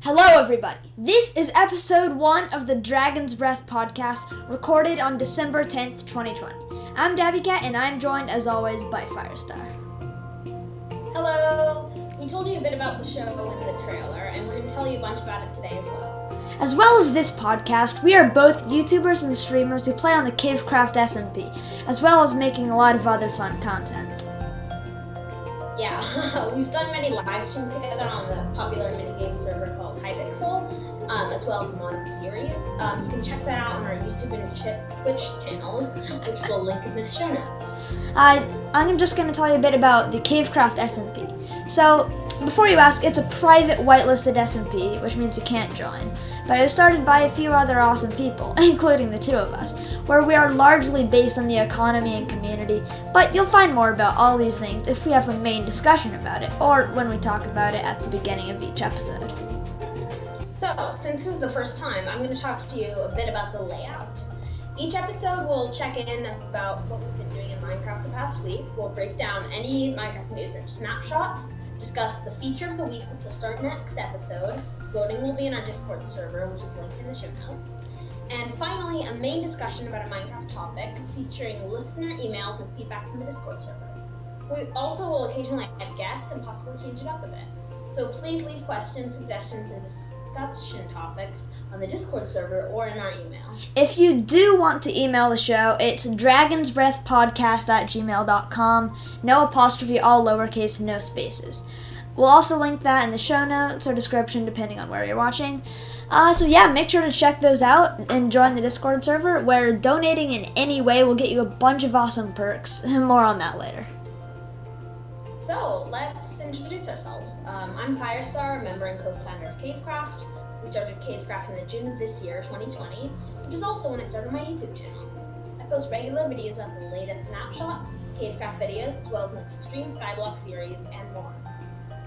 Hello everybody, this is episode 1 of the Dragon's Breath podcast, recorded on December 10th, 2020. I'm Davicat and I'm joined as always by Firestar. Hello! We told you a bit about the show in the trailer, and we're going to tell you a bunch about it today as well. As well as this podcast, we are both YouTubers and streamers who play on the Cavecraft Smp, as well as making a lot of other fun content. Yeah, we've done many live streams together on the popular minigame server called Hypixel, as well as a mod series. You can check that out on our YouTube and Twitch channels, which we'll link in the show notes. I'm just going to tell you a bit about the Cavecraft Smp. So, before you ask, it's a private whitelisted SMP, which means you can't join. But it was started by a few other awesome people, including the two of us, where we are largely based on the economy and community, but you'll find more about all these things if we have a main discussion about it, or when we talk about it at the beginning of each episode. So, since this is the first time, I'm going to talk to you a bit about the layout. Each episode we'll check in about what we've been doing in Minecraft the past week. We'll break down any Minecraft news and snapshots, discuss the feature of the week, which will start next episode. Voting will be in our Discord server, which is linked in the show notes. And finally, a main discussion about a Minecraft topic featuring listener emails and feedback from the Discord server. We also will occasionally add guests and possibly change it up a bit. So please leave questions, suggestions, and discussion topics on the Discord server or in our email. If you do want to email the show, it's dragonsbreathpodcast@gmail.com. No apostrophe, all lowercase, no spaces. We'll also link that in the show notes or description depending on where you're watching. So yeah, make sure to check those out and join the Discord server where donating in any way will get you a bunch of awesome perks. More on that later. So, let's introduce ourselves. I'm Firestar, a member and co-founder of Cavecraft. We started Cavecraft in the June of this year, 2020, which is also when I started my YouTube channel. I post regular videos about the latest snapshots, Cavecraft videos, as well as an extreme skyblock series, and more.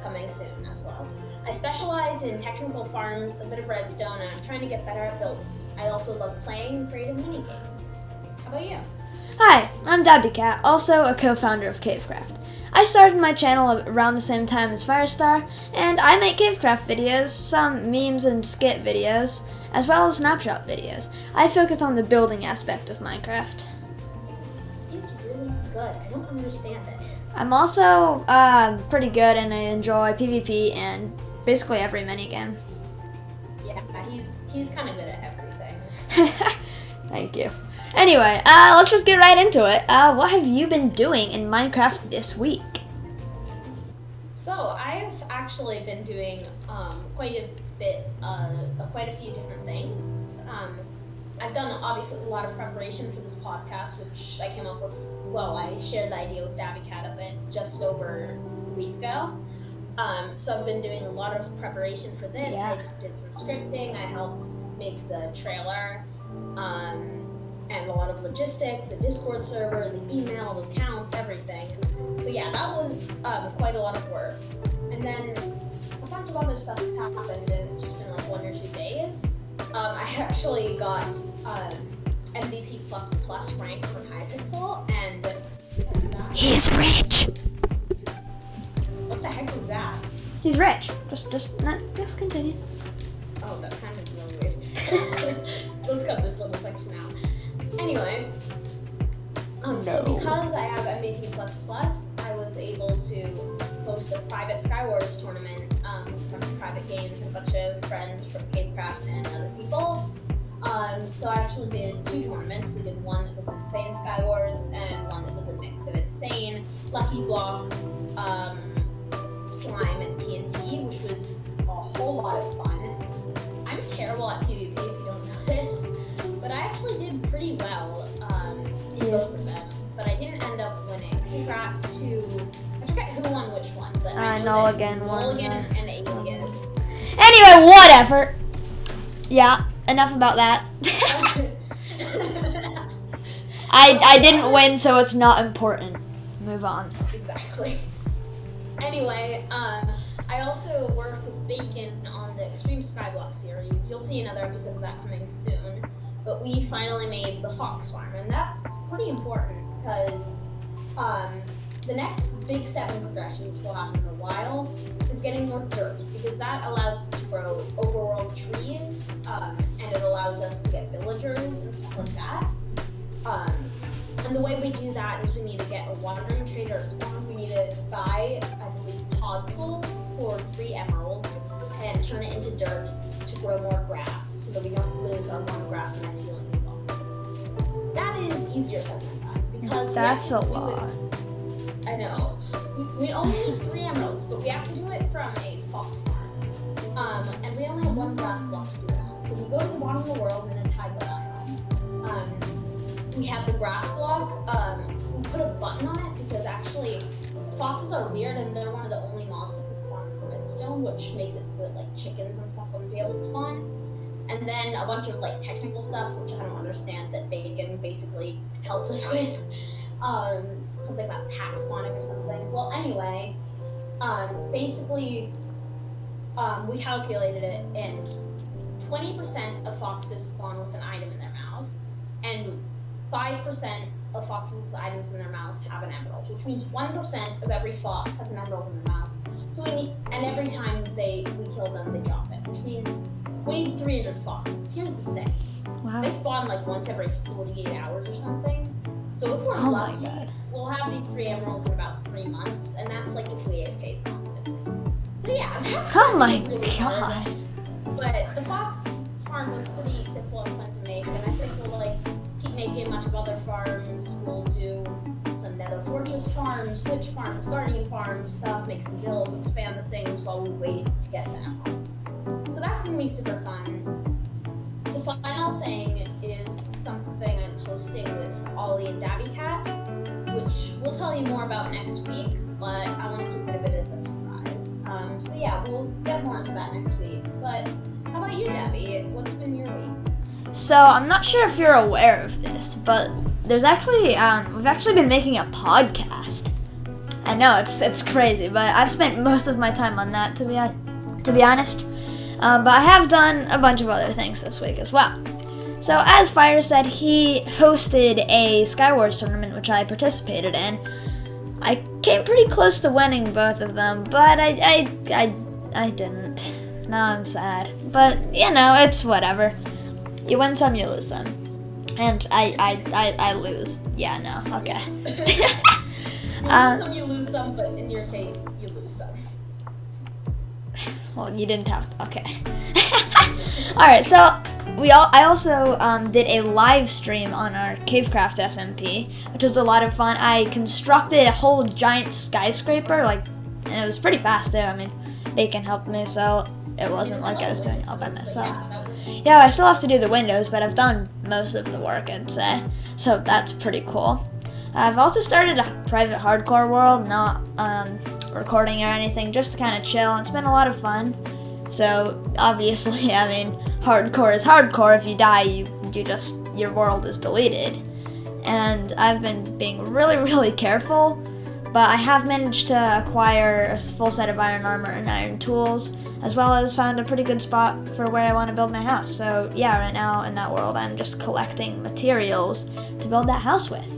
Coming soon as well. I specialize in technical farms, a bit of redstone, and I'm trying to get better at building. I also love playing creative minigames. How about you? Hi, I'm Dabbycat, also a co-founder of Cavecraft. I started my channel around the same time as Firestar, and I make Cavecraft videos, some memes and skit videos, as well as snapshot videos. I focus on the building aspect of Minecraft. It's really good. I don't understand it. I'm also pretty good, and I enjoy PvP and basically every minigame. Yeah, he's kind of good at everything. Thank you. Anyway, let's just get right into it. What have you been doing in Minecraft this week? So I've actually been doing quite a few different things. I've done obviously a lot of preparation for this podcast, which I came up with. Well, I shared the idea with Davicat of it just over a week ago. So I've been doing a lot of preparation for this. Yeah. I did some scripting. I helped make the trailer. And a lot of logistics, the Discord server, the email, the accounts, everything. So yeah, that was quite a lot of work. And then a bunch of other stuff has happened, and it's just been like 1 or 2 days. I actually got MVP++ rank from Hypixel, and He's rich. what the heck was that? He's rich. Just continue. Oh, that sounded really weird. Let's cut this little section out. Anyway, so because I have MVP++, I was able to host a private Skywars Tournament with a bunch of private games and a bunch of friends from Cavecraft and other people. So I actually did 2 tournaments. We did one that was Insane Skywars and one that was a mix of Insane, Lucky Block, Slime, and TNT, which was a whole lot of fun. I'm terrible at PvP if you don't know this, but I actually did pretty well in both of them, but I didn't end up winning. Congrats to, I forget who won which one, but I know Mulligan won. Mulligan and Alias. Anyway, whatever. Yeah, enough about that. I didn't win, so it's not important. Move on. Exactly. Anyway, I also worked with Bacon on the Extreme Skyblock series. You'll see another episode of that coming soon. But we finally made the Fox Farm, and that's pretty important because the next big step in progression, which will happen in a while, is getting more dirt, because that allows us to grow over villagers and stuff like that. And the way we do that is we need to get a wandering trader at spawn. We need to buy, I believe, podzol for 3 emeralds and turn it into dirt to grow more grass so that we don't lose our one grass and that ceiling we got. That is easier said than done because that's a lot. I know. We only need 3 emeralds, but we have to do it from a fox farm. And we only have 1 grass block to do it on. So we go to the bottom of the world in a tide island. We have the grass block. We put a button on it because actually foxes are weird and they're one of the only mobs that can spawn in redstone, which makes it so that like chickens and stuff wouldn't be able to spawn. And then a bunch of like technical stuff, which I don't understand, that Bacon basically helped us with. Something about pack spawning or something. Well, anyway, basically, we calculated it, and 20% of foxes spawn with an item in their mouth, and 5% of foxes with items in their mouth have an emerald, which means 1% of every fox has an emerald in their mouth. So and every time we kill them, they drop it, which means we need 300 foxes. Here's the thing. Wow. They spawn like once every 48 hours or something. So if we're lucky, we'll have these 3 emeralds in about 3 months, and that's like if we AFK constantly. So yeah, that's really God. Hard. But the fox farm was pretty simple and fun to make, and I think we'll like keep making a bunch of other farms. We'll do some Nether Fortress farms, witch farms, guardian farms, stuff, make some builds, expand the things while we wait to get the emeralds. So that's gonna be super fun. The final thing is something I'm hosting with Ollie and Dabby Cat, which we'll tell you more about next week, but I want to keep it a bit of a surprise. So yeah, we'll get more into that next week. But how about you, Dabby? What's been your week? So I'm not sure if you're aware of this, but there's actually we've actually been making a podcast. I know it's crazy, but I've spent most of my time on that to be honest. But I have done a bunch of other things this week as well. So as Fire said, he hosted a Skywars Tournament, which I participated in. I came pretty close to winning both of them, but I didn't. Now I'm sad. But, you know, it's whatever. You win some, you lose some. And I lose. Yeah, no, okay. You win some, you lose some, but in your case, you lose some. Well, you didn't have to. Okay. Alright, so I also did a live stream on our Cavecraft Smp, which was a lot of fun. I constructed a whole giant skyscraper, and it was pretty fast too. I mean, Bacon helped me, so it wasn't like I was doing it all by myself. Yeah, I still have to do the windows, but I've done most of the work, I'd say. So that's pretty cool. I've also started a private hardcore world, not recording or anything, just to kind of chill. It's been a lot of fun. So obviously, I mean, hardcore is hardcore. If you die, your world is deleted. And I've been being really, really careful, but I have managed to acquire a full set of iron armor and iron tools, as well as found a pretty good spot for where I want to build my house. So yeah, right now in that world, I'm just collecting materials to build that house with.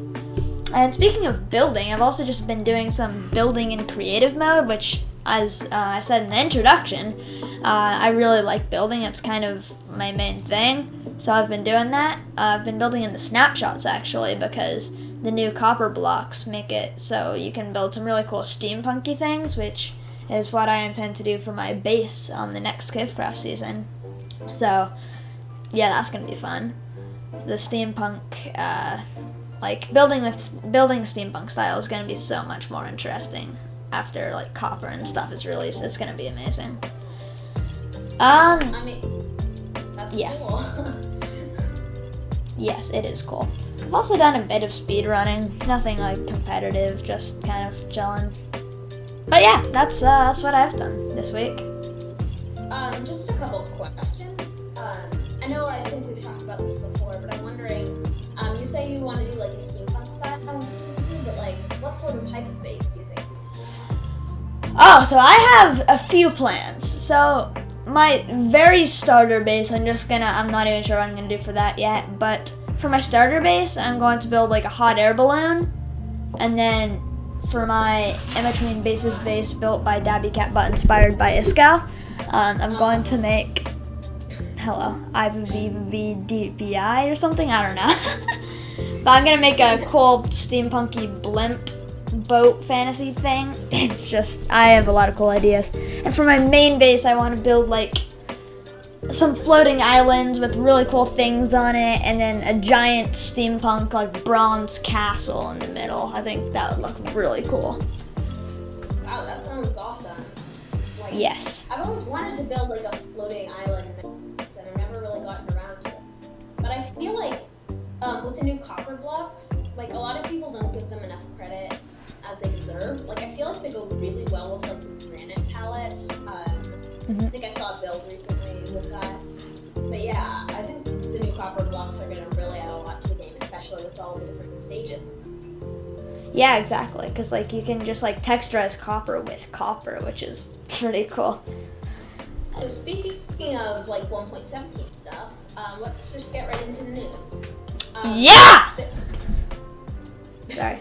And speaking of building, I've also just been doing some building in creative mode, which, as I said in the introduction, I really like building. It's kind of my main thing, so I've been doing that. I've been building in the snapshots, actually, because the new copper blocks make it so you can build some really cool steampunky things, which is what I intend to do for my base on the next Cavecraft season. So, yeah, that's going to be fun. The steampunk, building steampunk style is going to be so much more interesting after, copper and stuff is released. It's going to be amazing. I mean, that's yes. Cool. Yes, it is cool. I've also done a bit of speedrunning. Nothing, competitive, just kind of chilling. But yeah, that's what I've done this week. Just a couple of questions. I think we've talked about this before, but I'm wondering, you say you want to do a steampunk style on Season 2, but what sort of type of base do you think? Oh, so I have a few plans. So my very starter base, I'm not even sure what I'm gonna do for that yet, but for my starter base, I'm going to build a hot air balloon, and then for my in-between bases base built by Dabby Cat but inspired by Iskal, I'm going to make Hello, IBBDBI or something. I don't know. But I'm gonna make a cool steampunky blimp boat fantasy thing. It's just, I have a lot of cool ideas. And for my main base, I want to build like some floating islands with really cool things on it, and then a giant steampunk like bronze castle in the middle. I think that would look really cool. Wow, that sounds awesome. Like, Yes. I've always wanted to build like a floating island, and I've never really gotten around to it. But I feel like with the new copper blocks, like a lot of people don't give them enough credit as they deserve. Like I feel like they go really well with like the granite palette. I think I saw a build recently with that. But yeah, I think the new copper blocks are gonna really add a lot to the game, especially with all the different stages. Yeah, exactly. Because like you can just like texturize copper with copper, which is pretty cool. So speaking of like 1.17 stuff, let's just get right into the news. Yeah! Sorry.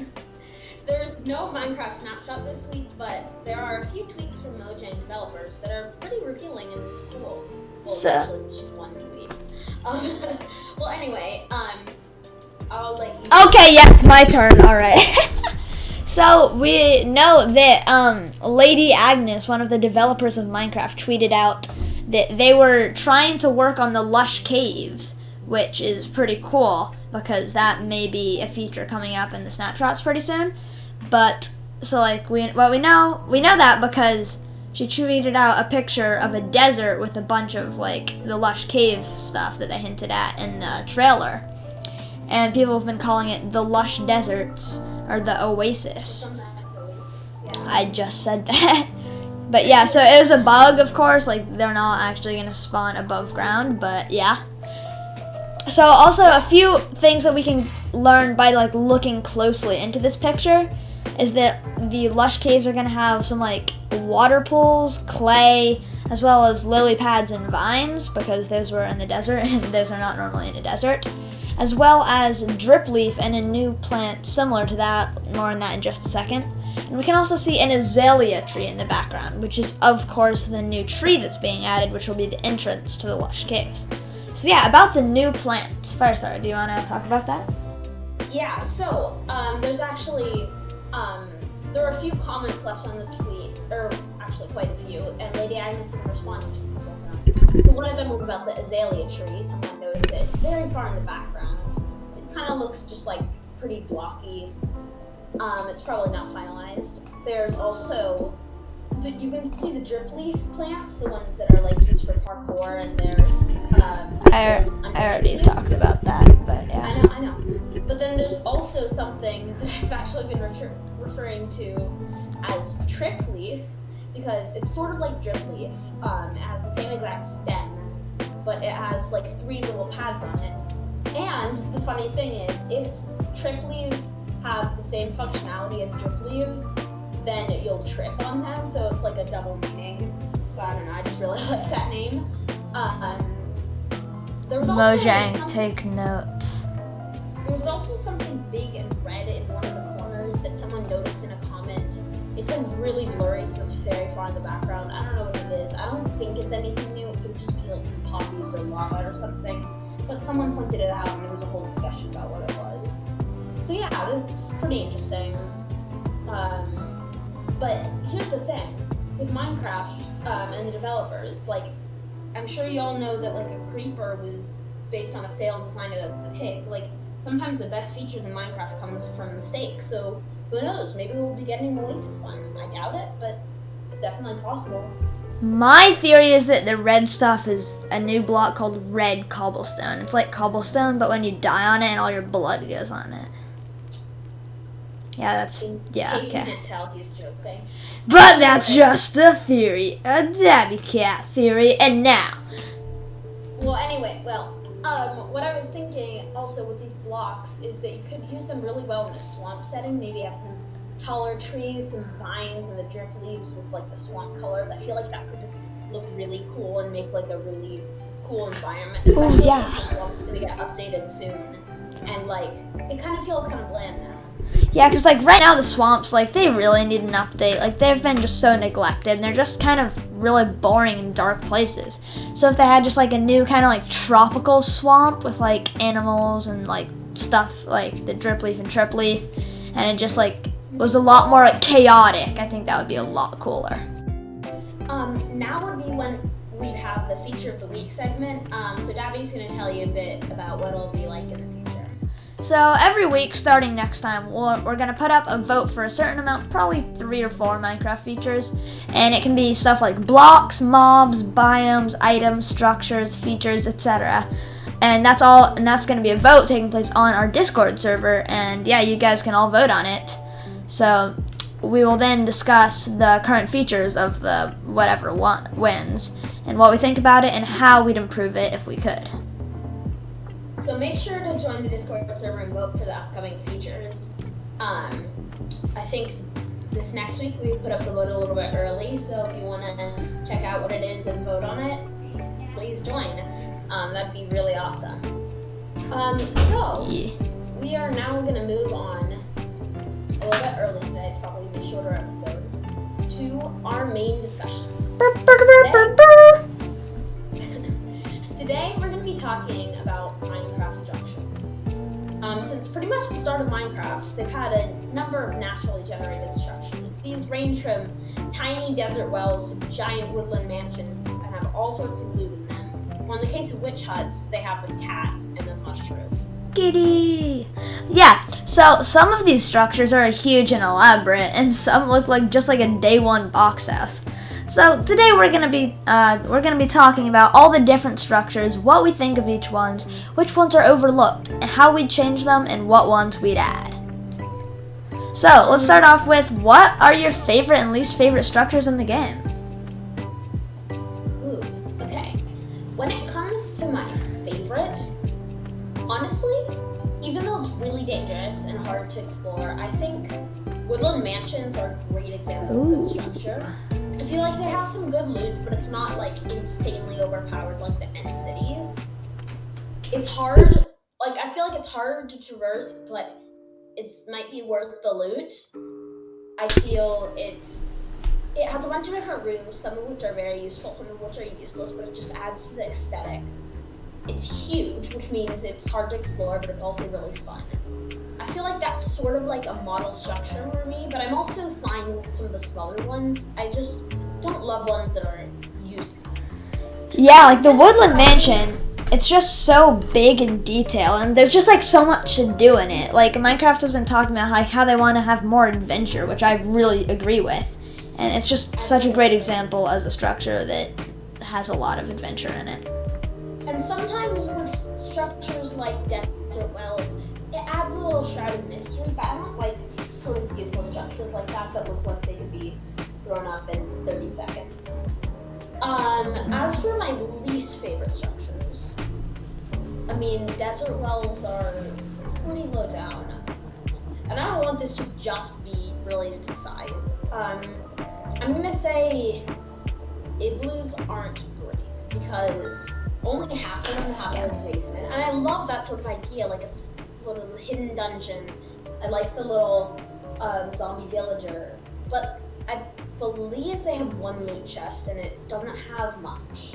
There's no Minecraft snapshot this week, but there are a few tweaks from Mojang developers that are pretty revealing and cool. Well, So- actually, it's just one tweet. Well, anyway, I'll let you. Okay, yes, my turn. All right. So we know that Lady Agnes, one of the developers of Minecraft, tweeted out that they were trying to work on the lush caves, which is pretty cool because that may be a feature coming up in the snapshots pretty soon. But so like we know that because she tweeted out a picture of a desert with a bunch of like the lush cave stuff that they hinted at in the trailer, and people have been calling it the lush deserts or the oasis. I just said that. But yeah, so it was a bug, of course, like they're not actually gonna spawn above ground, but yeah. So also a few things that we can learn by like looking closely into this picture is that the lush caves are gonna have some like water pools, clay, as well as lily pads and vines, because those were in the desert and those are not normally in a desert, as well as drip leaf and a new plant similar to that. More on that in just a second. And we can also see an azalea tree in the background, which is of course the new tree that's being added, which will be the entrance to the lush caves. So yeah, about the new plant. Firestarter, do you want to talk about that? Yeah, so there's actually there were a few comments left on the tweet, or actually quite a few, and Lady Agnes responded to a couple of them. So one of them was about the azalea tree. Someone noticed it very far in the background. It kind of looks just like pretty blocky. It's probably not finalized. There's also you can see the drip leaf plants, the ones that are like used for parkour, and they're I already talked about that, but yeah. I know. But then there's also something that I've actually been referring to as Tripleaf, because it's sort of like drip leaf. It has the same exact stem, but it has like 3 little pads on it. And the funny thing is, if trip leaves have the same functionality as drip leaves, then you'll trip on them, so it's like a double meaning. So I don't know, I just really like that name. There was also Mojang, take notes. There was also something big and red in one of the corners that someone noticed in a comment. It's like really blurry because it's very far in the background. I don't know what it is. I don't think it's anything new. It could just be like some poppies or lava or something. But someone pointed it out and there was a whole discussion about what it was. So yeah, it's pretty interesting. But here's the thing. With Minecraft and the developers, like, I'm sure you all know that like a creeper was based on a failed design of a pig. Like, sometimes the best features in Minecraft comes from mistakes, so who knows, maybe we'll be getting an Oasis one. I doubt it, but it's definitely possible. My theory is that the red stuff is a new block called red cobblestone. It's like cobblestone, but when you die on it and all your blood goes on it. Yeah, that's, yeah, In case you okay. can't tell, he's joking. But that's just a theory, a Dabby Cat theory, and now. Well, anyway, what I was thinking also with these blocks is that you could use them really well in a swamp setting. Maybe have some taller trees, some vines, and the drip leaves with like the swamp colors. I feel like that could look really cool and make like a really cool environment. Oh, yeah. Since the swamp's gonna get updated soon, and like it kind of feels kind of bland now. Yeah, because, like, right now the swamps, like, they really need an update. Like, they've been just so neglected, and they're just kind of really boring in dark places. So if they had just, like, a new kind of, like, tropical swamp with, like, animals and, like, stuff like the Dripleaf and Tripleaf, and it just, like, was a lot more, like, chaotic, I think that would be a lot cooler. Now would be when we'd have the Feature of the Week segment. So Dabby's going to tell you a bit about what it'll be like in the future. So every week, starting next time, we're going to put up a vote for a certain amount, probably 3 or 4 Minecraft features. And it can be stuff like blocks, mobs, biomes, items, structures, features, etc. And that's going to be a vote taking place on our Discord server. And yeah, you guys can all vote on it. So we will then discuss the current features of the whatever wins, and what we think about it, and how we'd improve it if we could. So make sure to join the Discord server and vote for the upcoming features. I think this next week we put up the vote a little bit early, so if you want to check out what it is and vote on it, please join. That'd be really awesome. We are now going to move on a little bit early today. It's probably a shorter episode, to our main discussion. Today we're going to be talking about Minecraft's Junctions. Since pretty much the start of Minecraft, they've had a number of naturally generated structures. These range from tiny desert wells to giant woodland mansions and have all sorts of loot in them. Or in the case of witch huts, they have a cat and a mushroom. Giddy! Yeah, so some of these structures are huge and elaborate, and some look like just like a day one box house. So today we're gonna be talking about all the different structures, what we think of each ones, which ones are overlooked, and how we'd change them, and what ones we'd add. So let's start off with, what are your favorite and least favorite structures in the game? Ooh, okay. When it comes to my favorite, honestly, even though it's really dangerous and hard to explore, I think woodland mansions are a great example of good structure. I feel like they have some good loot, but it's not like insanely overpowered like the end cities. It's hard, like I feel like it's hard to traverse, but it might be worth the loot. I feel it has a bunch of different rooms, some of which are very useful, some of which are useless, but it just adds to the aesthetic. It's huge, which means it's hard to explore, but it's also really fun. I feel like that's sort of like a model structure for me, but I'm also fine with some of the smaller ones. I just don't love ones that are useless. Yeah, like the woodland mansion, it's just so big in detail, and there's just like so much to do in it. Like Minecraft has been talking about like how they want to have more adventure, which I really agree with. And it's just such a great example as a structure that has a lot of adventure in it. And sometimes with structures like desert wells, it adds a little shroud of mystery, but I don't like sort of useless structures like that look like they could be thrown up in 30 seconds. As for my least favorite structures, I mean, desert wells are pretty low down. And I don't want this to just be related to size. I'm gonna say igloos aren't great because only half of them have a basement. And I love that sort of idea, like a sort of hidden dungeon. I like the little zombie villager, but I believe they have one loot chest and it doesn't have much.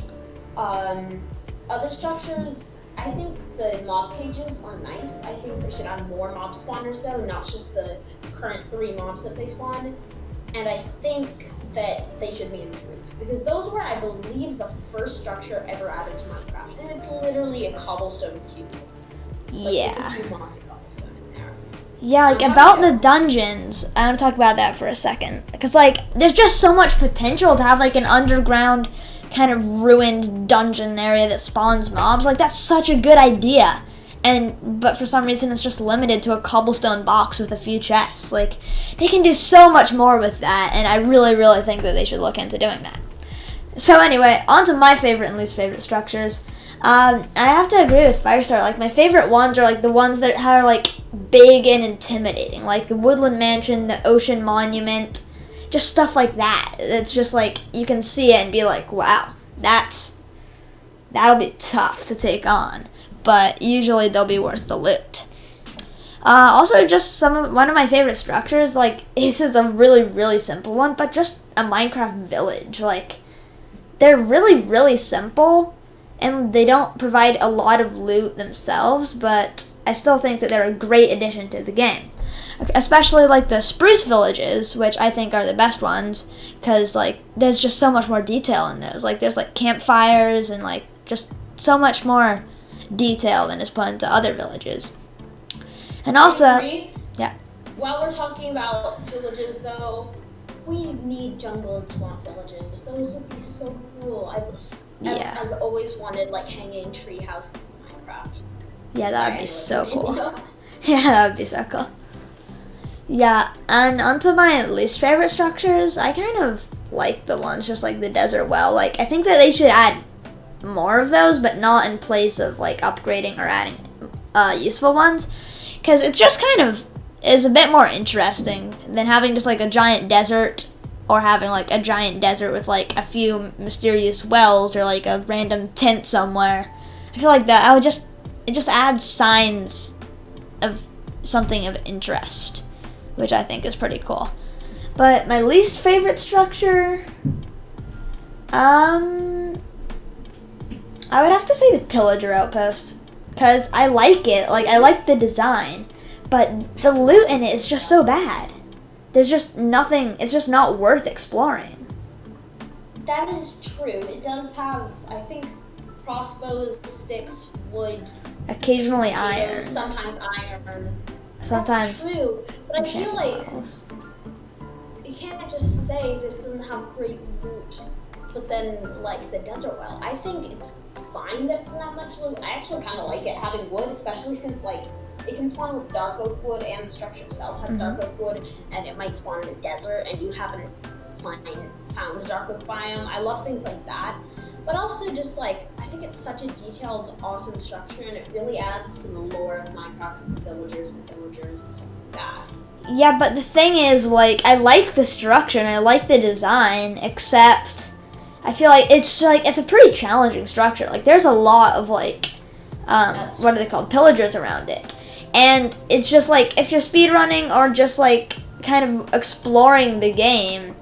Other structures, I think the mob cages are nice. I think they should add more mob spawners though, not just the current 3 mobs that they spawn. And I think that they should be improved because those were, I believe, the first structure ever added to Minecraft, and it's literally a cobblestone cube. Yeah. Like, a few mossy cobblestone in there. Yeah, like about the dungeons, I want to talk about that for a second. Because like, there's just so much potential to have like an underground kind of ruined dungeon area that spawns mobs. Like that's such a good idea. But for some reason it's just limited to a cobblestone box with a few chests. Like, they can do so much more with that, and I really, really think that they should look into doing that. So anyway, on to my favorite and least favorite structures. I have to agree with Firestar. Like, my favorite ones are like the ones that are like big and intimidating, like the Woodland Mansion, the Ocean Monument, just stuff like that. It's just like you can see it and be like, wow, that'll be tough to take on. But usually they'll be worth the loot. Also, just one of my favorite structures, like, this is a really, really simple one, but just a Minecraft village. Like, they're really, really simple, and they don't provide a lot of loot themselves, but I still think that they're a great addition to the game. Especially, like, the spruce villages, which I think are the best ones, because, like, there's just so much more detail in those. Like, there's, like, campfires and, like, just so much more detail than is put into other villages. And also, yeah. While we're talking about villages, though, we need jungle and swamp villages. Those would be so cool. I've always wanted, like, hanging tree houses in Minecraft. Yeah, that would be so cool. Yeah, that would be so cool. Yeah, and onto my least favorite structures, I kind of like the ones just like the desert well. Like, I think that they should add more of those, but not in place of, like, upgrading or adding useful ones. Because it's just kind of is a bit more interesting than having just, like, a giant desert, or having, like, a giant desert with, like, a few mysterious wells or, like, a random tent somewhere. I feel like that it just adds signs of something of interest, which I think is pretty cool. But my least favorite structure, I would have to say the Pillager Outpost, because I like it. Like, I like the design, but the loot in it is just so bad. There's just nothing. It's just not worth exploring. That is true. It does have, I think, crossbows, sticks, wood, occasionally iron. Sometimes iron. Sometimes. That's true, but I feel like models. You can't just say that it doesn't have great loot, but then, like, the desert well, I think it's fine that it doesn't have much loot. I actually kind of like it having wood, especially since, like, it can spawn with dark oak wood, and the structure itself has dark oak wood, and it might spawn in the desert, and you haven't found a dark oak biome. I love things like that, but also just, like, I think it's such a detailed, awesome structure, and it really adds to the lore of Minecraft with villagers and stuff like that. Yeah, but the thing is, like, I like the structure and I like the design, except I feel like it's a pretty challenging structure. Like, there's a lot of, like, what are they called? Pillagers around it. And it's just, like, if you're speedrunning or just, like, kind of exploring the game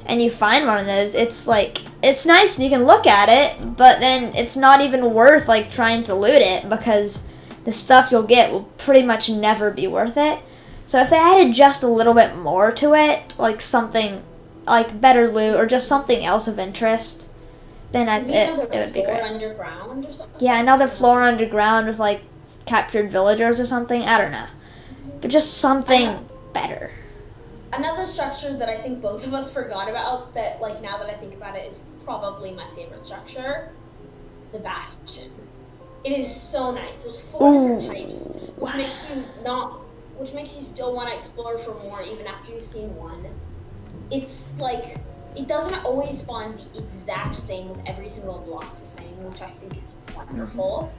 and you find one of those, it's, like, it's nice and you can look at it, but then it's not even worth, like, trying to loot it, because the stuff you'll get will pretty much never be worth it. So if they added just a little bit more to it, like something, like better loot or just something else of interest, then it would be great. Underground or something? Yeah, another floor underground with, like, captured villagers or something. I don't know. But just something better. Another structure that I think both of us forgot about that, like, now that I think about it, is probably my favorite structure, the Bastion. It is so nice. There's 4 different types, which makes you still want to explore for more even after you've seen one. It's like, it doesn't always spawn the exact same with every single block the same, which I think is wonderful.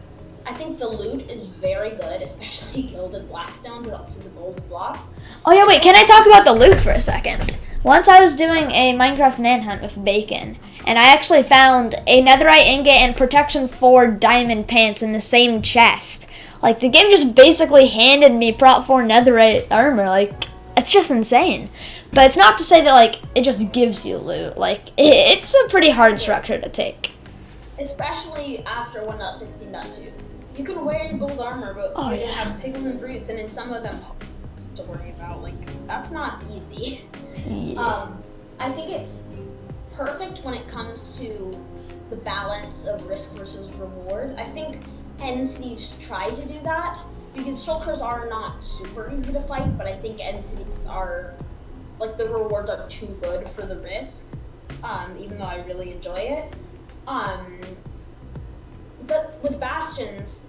I think the loot is very good, especially gilded blackstone, but also the golden blocks. Oh yeah, wait, can I talk about the loot for a second? Once I was doing a Minecraft manhunt with Bacon, and I actually found a netherite ingot and protection 4 diamond pants in the same chest. Like, the game just basically handed me prot 4 netherite armor. Like, it's just insane. But it's not to say that, like, it just gives you loot. Like, it's a pretty hard structure to take. Especially after 1.16.2. You can wear your gold armor, but you have piglin roots, and in some of them to worry about. Like, that's not easy. Yeah. I think it's perfect when it comes to the balance of risk versus reward. I think end cities try to do that, because shulkers are not super easy to fight, but I think end cities are, like, the rewards are too good for the risk, even though I really enjoy it. But with Bastions,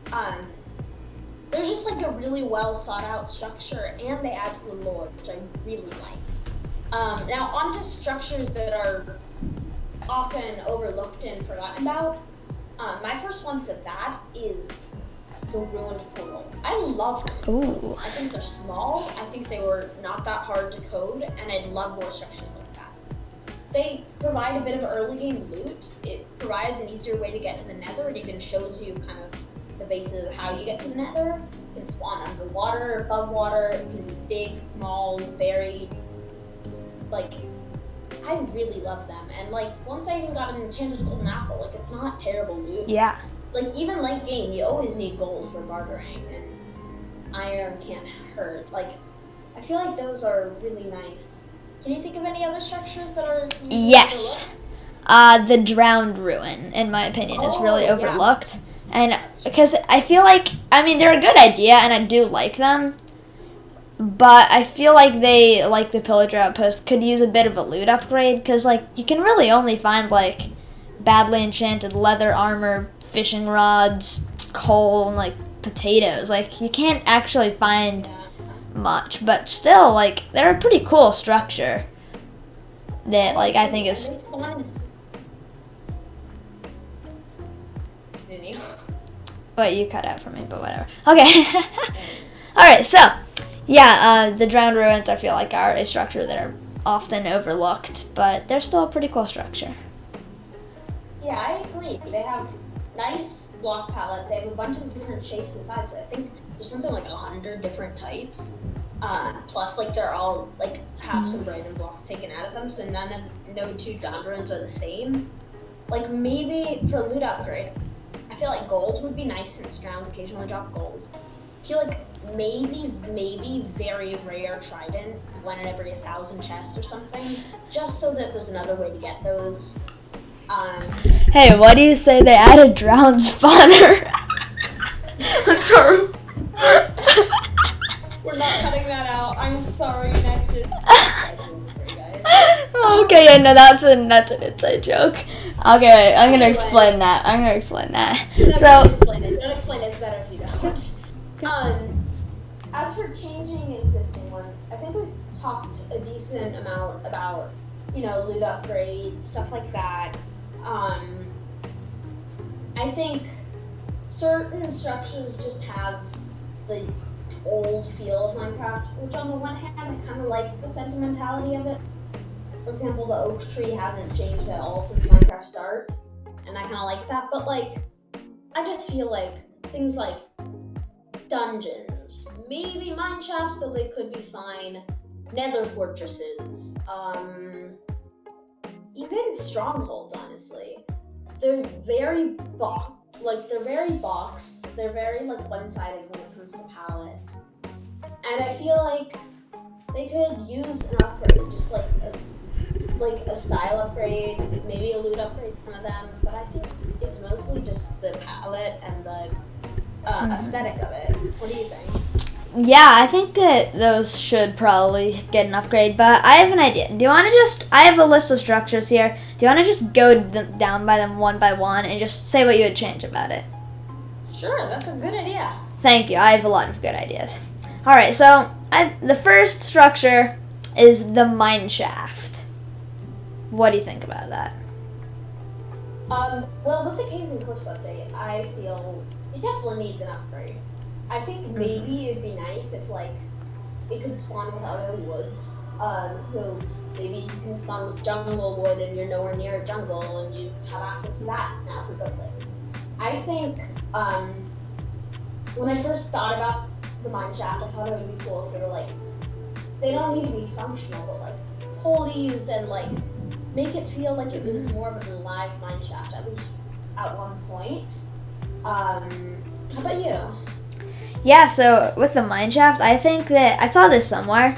there's just, like, a really well thought out structure, and they add to the lore, which I really like. Now onto structures that are often overlooked and forgotten about. My first one for that is the ruined portal. I love them. Ooh. I think they're small. I think they were not that hard to code, and I'd love more structures like that. They provide a bit of early game loot. It provides an easier way to get to the Nether. It even shows you kind of the base of how you get to the Nether. You can spawn underwater, above water, it can be big, small, varied. Like, I really love them. And like, once I even got an enchanted golden apple, like, it's not terrible loot. Yeah. Like, even late game, you always need gold for bartering, and iron can't hurt. Like, I feel like those are really nice. Can you think of any other structures that are Yes. The Drowned Ruin, in my opinion, is really overlooked. And because I feel like, I mean, they're a good idea, and I do like them. But I feel like they, like the Pillager Outpost, could use a bit of a loot upgrade. Because, like, you can really only find, like, badly enchanted leather armor, fishing rods, coal, and, like, potatoes. Like, you can't actually find much. But still, like, they're a pretty cool structure that, like, I think is... Wait, you cut out for me, but whatever. Okay. Alright, so, yeah, the Drowned Ruins, I feel like, are a structure that are often overlooked, but they're still a pretty cool structure. Yeah, I agree. They have nice block palette. They have a bunch of different shapes and sizes. I think there's something like 100 different types. Plus, like, they're all, like, have some random blocks taken out of them, so no two Drowned Ruins are the same. Like, maybe for a loot upgrade, I feel like gold would be nice since Drowns occasionally drop gold. I feel like maybe very rare trident, 1 in every 1,000 chests or something, just so that there's another way to get those. Hey, what do you say they added Drowned spawner? I'm sorry. We're not cutting that out. I'm sorry, next is... Okay, yeah, no, that's an inside joke. Okay, I'm gonna explain that. Don't explain it. Don't explain it. It's better if you don't. As for changing existing ones, I think we've talked a decent amount about, you know, loot upgrades, stuff like that. I think certain structures just have the old feel of Minecraft, which on the one hand, I kind of like the sentimentality of it. For example, the oak tree hasn't changed at all since Minecraft start, and I kind of like that, but like, I just feel like things like dungeons, maybe mine shafts, though they could be fine, nether fortresses, even strongholds, honestly. They're very boxed, they're very like one-sided when it comes to palette, and I feel like they could use an upgrade, just like a style upgrade, maybe a loot upgrade for some of them, but I think it's mostly just the palette and the aesthetic of it. What do you think? Yeah, I think that those should probably get an upgrade, but I have an idea. Do you want to I have a list of structures here. Do you want to just go down by them one by one and just say what you would change about it? Sure, that's a good idea. Thank you. I have a lot of good ideas. Alright, so the first structure is the mine shaft. What do you think about that? Well, with the Caves and Cliffs update, I feel it definitely needs an upgrade. I think maybe it'd be nice if, like, it could spawn with other woods. So maybe you can spawn with jungle wood and you're nowhere near a jungle and you have access to that now for building. I think, when I first thought about the mine shaft, I thought it would be cool if they were, like, they don't need to be functional, but, like, pull these and, like, make it feel like it was more of a live mine shaft, at least at one point. How about you? Yeah, so with the mine shaft, I think that I saw this somewhere,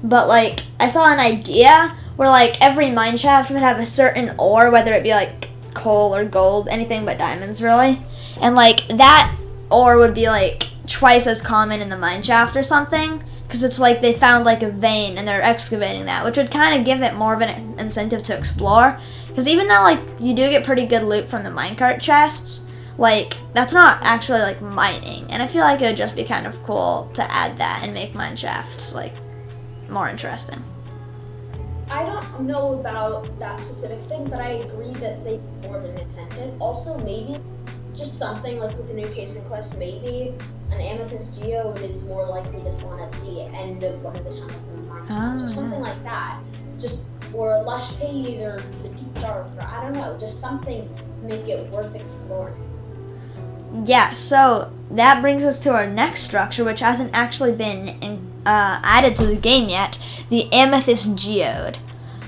but like I saw an idea where like every mine shaft would have a certain ore, whether it be like coal or gold, anything but diamonds really, and like that ore would be like twice as common in the mine shaft or something, because it's like they found like a vein and they're excavating that, which would kind of give it more of an incentive to explore, because even though like you do get pretty good loot from the minecart chests, like that's not actually like mining, and I feel like it would just be kind of cool to add that and make mine shafts like more interesting. I don't know about that specific thing, but I agree that they need more of an incentive. Also, maybe just something like with the new Caves and Cliffs, maybe an Amethyst Geode is more likely to spawn at the end of one of the tunnels in Minecraft, or something like that. Just, or a lush cave, or the deep dark, or I don't know, just something to make it worth exploring. Yeah, so that brings us to our next structure, which hasn't actually been added to the game yet, the Amethyst Geode.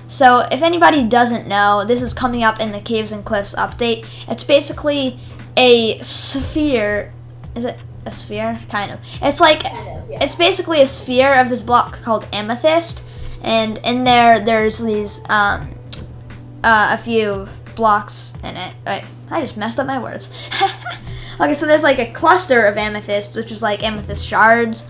So if anybody doesn't know, this is coming up in the Caves and Cliffs update. It's basically a sphere. Is it a sphere? Kind of. It's like, it's basically a sphere of this block called amethyst, and in there's these a few blocks in it. Wait, I just messed up my words. Okay, so there's like a cluster of amethyst, which is like amethyst shards,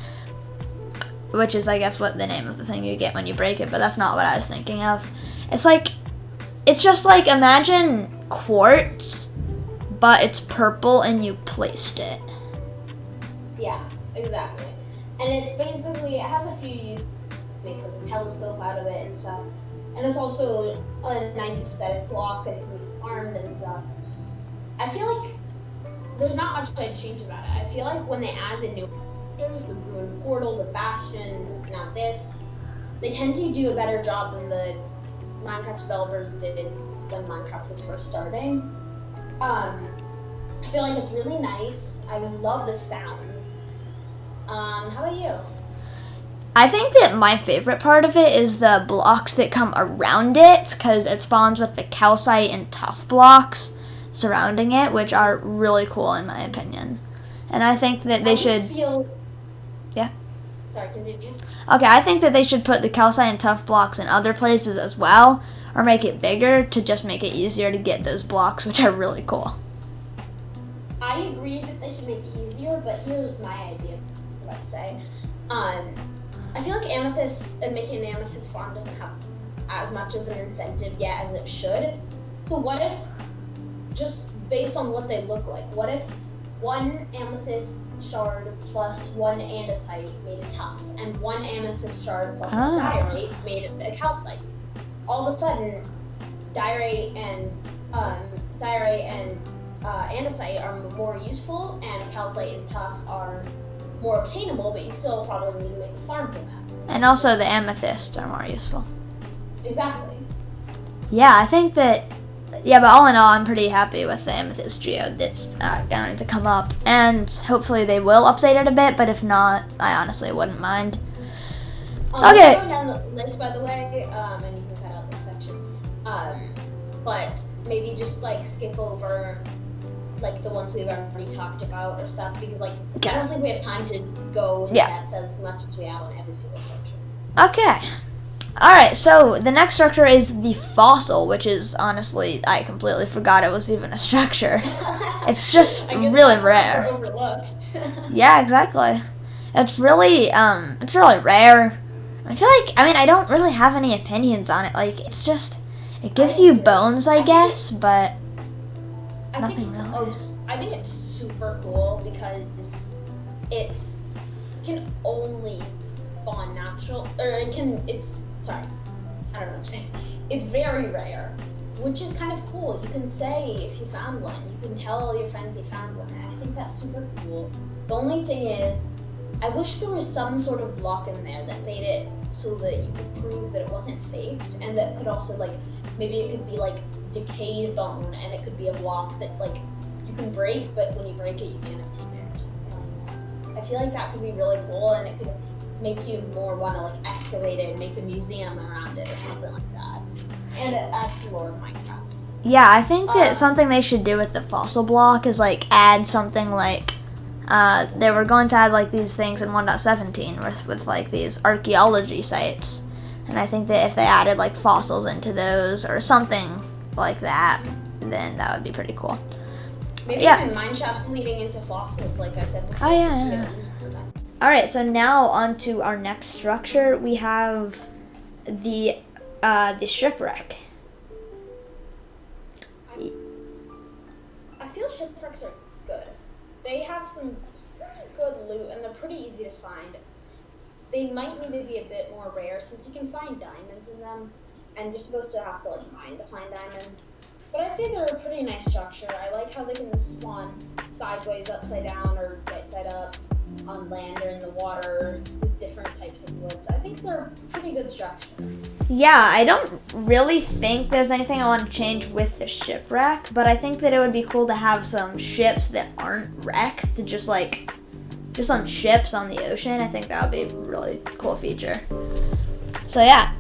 which is, I guess, what the name of the thing you get when you break it, but that's not what I was thinking of. It's just like, imagine quartz, but it's purple and you placed it. Yeah, exactly. And it's basically, it has a few uses, make like a telescope out of it and stuff. And it's also a nice aesthetic block that can be farmed and stuff. I feel like there's not much I'd change about it. I feel like when they add the new features, the Ruined Portal, the Bastion, now this, they tend to do a better job than the Minecraft developers did when Minecraft was first starting. I feel like it's really nice. I love the sound. How about you? I think that my favorite part of it is the blocks that come around it, because it spawns with the calcite and tuff blocks surrounding it, which are really cool in my opinion. And I think that they should... Yeah? Sorry, continue. Okay, I think that they should put the calcite and tuff blocks in other places as well, or make it bigger to just make it easier to get those blocks, which are really cool. I agree that they should make it easier, but here's my idea, let's say. I feel like amethyst and making an amethyst farm doesn't have as much of an incentive yet as it should. So what if, just based on what they look like, what if one amethyst shard plus one andesite made a tuff, and one amethyst shard plus one diorite made a calcite? All of a sudden, diorite and andesite are more useful, and calcite and tuff are more obtainable, but you still probably need to make a farm for that. And also the amethysts are more useful. Exactly. Yeah, I think that, yeah, but all in all, I'm pretty happy with the Amethyst Geode that's going to come up, and hopefully they will update it a bit, but if not, I honestly wouldn't mind. Okay. I'm going down the list, by the way, and you can cut out this section, but maybe just, like, skip over, like, the ones we've already talked about or stuff, because, like, I don't think we have time to go in depth as much as we have on every single structure. Okay. Alright, so the next structure is the fossil, which is, honestly, I completely forgot it was even a structure. It's just really rare. Overlooked. Yeah, exactly. It's really rare. I feel like, I don't really have any opinions on it. Like, it's just, it gives you bones, I guess, but nothing really. I think it's super cool because it can only spawn natural, or it's very rare, which is kind of cool. You can say if you found one, you can tell all your friends you found one, and I think that's super cool. The only thing is, I wish there was some sort of block in there that made it so that you could prove that it wasn't faked, and that could also, like, maybe it could be like decayed bone, and it could be a block that, like, you can break, but when you break it, you can't obtain it or something like that. I feel like that could be really cool, and it could make you more want to, like, excavate it and make a museum around it or something like that. And it adds more of Minecraft. Yeah, I think that something they should do with the fossil block is, like, add something like, they were going to add, like, these things in 1.17 with like, these archaeology sites. And I think that if they added, like, fossils into those or something like that, then that would be pretty cool. Maybe even mine shafts leading into fossils, like I said before. Oh, yeah. Alright, so now on to our next structure. We have the Shipwreck. I feel shipwrecks are good. They have some pretty good loot, and they're pretty easy to find. They might need to be a bit more rare, since you can find diamonds in them, and you're supposed to have to, like, mine to find diamonds. But I'd say they're a pretty nice structure. I like how they can spawn sideways, upside down, or right side up, on land or in the water, with different different types of woods. I think they're pretty good structure. Yeah, I don't really think there's anything I want to change with the shipwreck, but I think that it would be cool to have some ships that aren't wrecked, just some ships on the ocean. I think that would be a really cool feature. So yeah.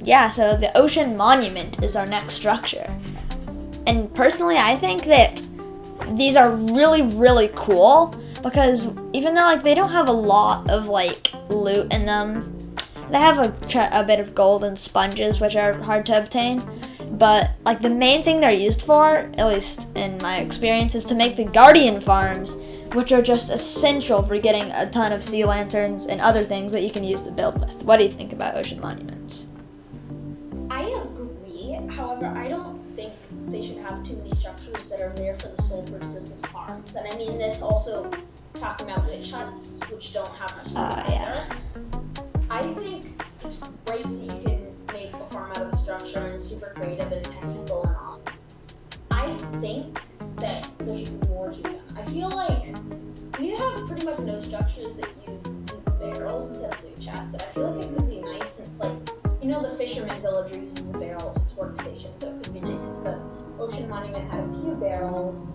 Yeah, so the ocean monument is our next structure. And personally, I think that these are really, really cool because even though like they don't have a lot of like loot in them, they have a bit of gold and sponges, which are hard to obtain. But like the main thing they're used for, at least in my experience, is to make the guardian farms, which are just essential for getting a ton of sea lanterns and other things that you can use to build with. What do you think about ocean monuments? I agree. However, I don't think they should have too many structures that are there for the sole purpose of farms. And I mean this also talking about witch huts, which don't have much either. Yeah. I think it's great that you can make a farm out of a structure and super creative and technical and awesome. I think that there should be more to them. I feel like we have pretty much no structures that use loot barrels instead of loot chests, and I feel like it could be nice since, like, you know, the fisherman villager uses the barrels as its workstation, so it could be nice if the ocean monument had a few barrels.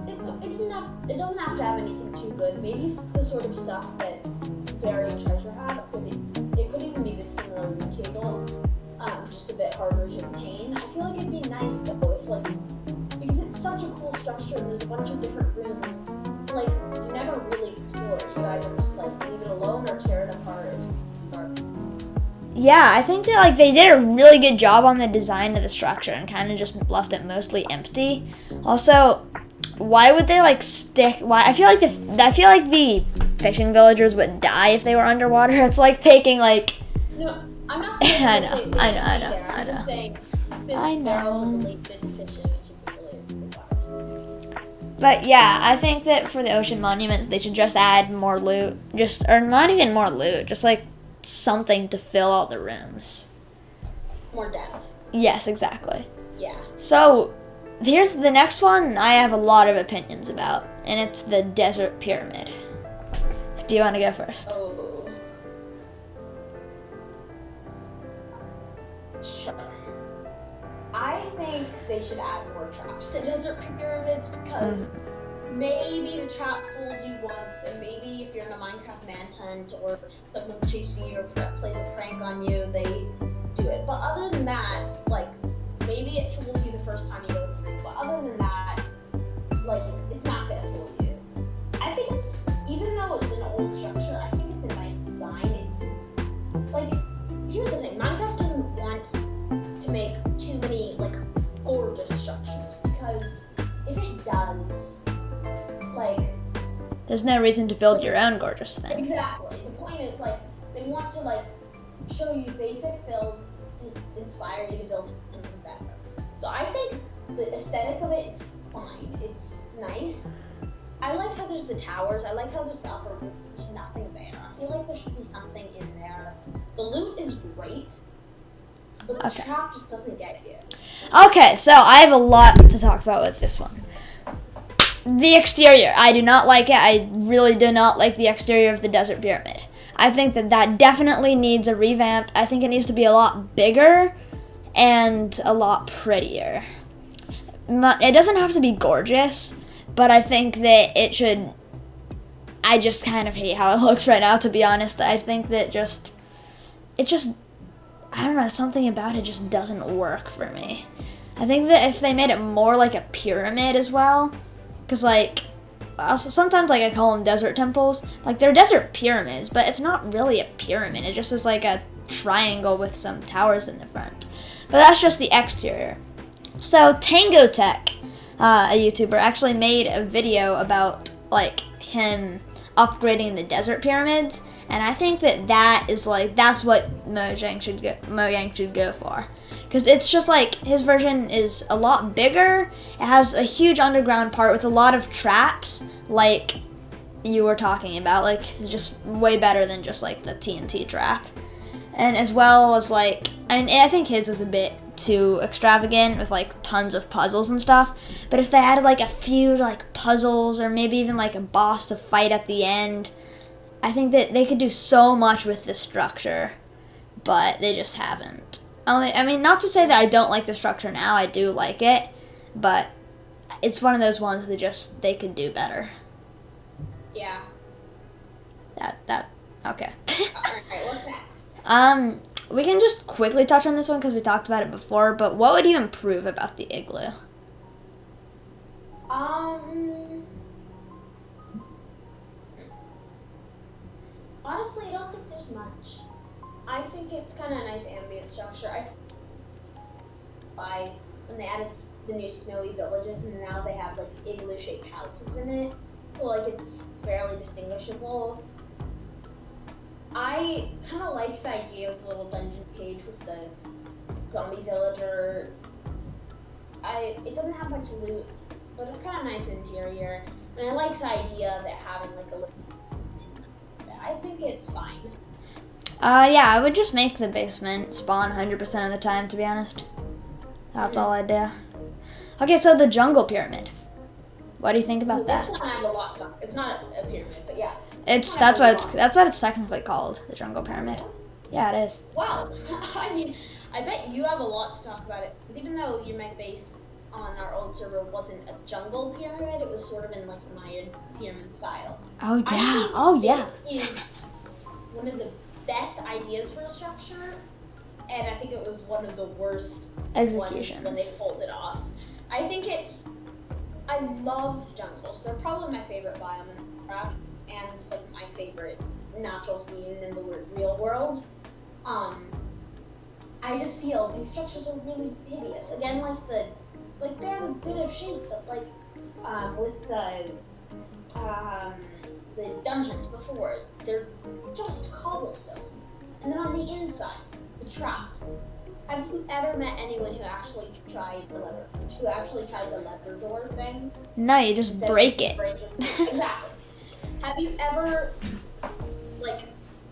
It doesn't have to have anything too good. Maybe it's the sort of stuff that buried treasure have. It could even be the similar loot table, just a bit harder to obtain. I feel like it'd be nice though if because it's such a cool structure and there's a bunch of different rooms. Like you never really explore it. You either just leave it alone or tear it apart. Yeah, I think that like they did a really good job on the design of the structure and kind of just left it mostly empty. Also, why would they I feel like the fishing villagers would die if they were underwater. It's like taking No, I'm not saying I that know. I'm just saying since barrels are related to fishing, it should be related to the water. But yeah, I think that for the ocean monuments they should just add more loot. Or not even more loot, just like something to fill out the rooms. More depth. Yes, exactly. Yeah. So here's the next one I have a lot of opinions about, and it's the desert pyramid. Do you want to go first? Oh. Sure. I think they should add more traps to desert pyramids because maybe the trap fooled you once, and maybe if you're in a Minecraft manhunt or someone's chasing you or plays a prank on you, they do it. But other than that, maybe it fooled you the first time you go through. But other than that, it's not gonna fool you. I think even though it's an old structure, I think it's a nice design. It's here's the thing, Minecraft doesn't want to make too many gorgeous structures because if it does, there's no reason to build your own gorgeous thing. Exactly. The point is they want to show you basic builds to inspire you to build something better. So I think the aesthetic of it is fine. It's nice. I like how there's the towers. I like how there's the upper roof. There's nothing there. I feel like there should be something in there. The loot is great, but the trap just doesn't get you. Okay, so I have a lot to talk about with this one. The exterior. I do not like it. I really do not like the exterior of the desert pyramid. I think that definitely needs a revamp. I think it needs to be a lot bigger and a lot prettier. It doesn't have to be gorgeous, but I think that it should. I just kind of hate how it looks right now, to be honest. I think that I don't know, something about it just doesn't work for me. I think that if they made it more like a pyramid as well, because sometimes I call them desert temples. They're desert pyramids, but it's not really a pyramid. It just is a triangle with some towers in the front. But that's just the exterior. So Tango Tech, a YouTuber, actually made a video about him upgrading the desert pyramids, and I think that's what Mojang should go for. Because it's just his version is a lot bigger. It has a huge underground part with a lot of traps, like you were talking about, just way better than just the TNT trap. And as well as I think his is a bit too extravagant with tons of puzzles and stuff. But if they added a few puzzles or maybe even a boss to fight at the end, I think that they could do so much with this structure, but they just haven't. I mean, not to say that I don't like the structure now. I do like it, but it's one of those ones that they could do better. Yeah. Okay. Alright, what's next? We can just quickly touch on this one because we talked about it before, but what would you improve about the igloo? Honestly, I don't think there's much. I think it's kind of a nice ambient structure. When they added the new snowy villages, and now they have like igloo-shaped houses in it, so like it's fairly distinguishable. I kind of like the idea of the little dungeon cage with the zombie villager. It doesn't have much loot, but it's kind of nice interior, and I like the idea of it having like a little. I think it's fine. Yeah, I would just make the basement spawn 100% of the time, to be honest. That's all I'd do. Okay, so the jungle pyramid. What do you think about that? This one I have a lot of. It's not a pyramid, but yeah. That's what it's technically called, the jungle pyramid. Yeah, it is. Wow. I mean, I bet you have a lot to talk about it. Even though your mega base on our old server wasn't a jungle pyramid, it was sort of in like the Mayan pyramid style. Oh yeah. This is one of the best ideas for a structure, and I think it was one of the worst executions when they pulled it off. I love jungles. They're probably my favorite biome in Minecraft, and like my favorite natural scene in the real world. I just feel these structures are really hideous. Again, they have a bit of shape, but with the dungeons before, they're just cobblestone. And then on the inside, the traps. Have you ever met anyone who actually tried the leather door thing? No, you just break it. Exactly. Have you ever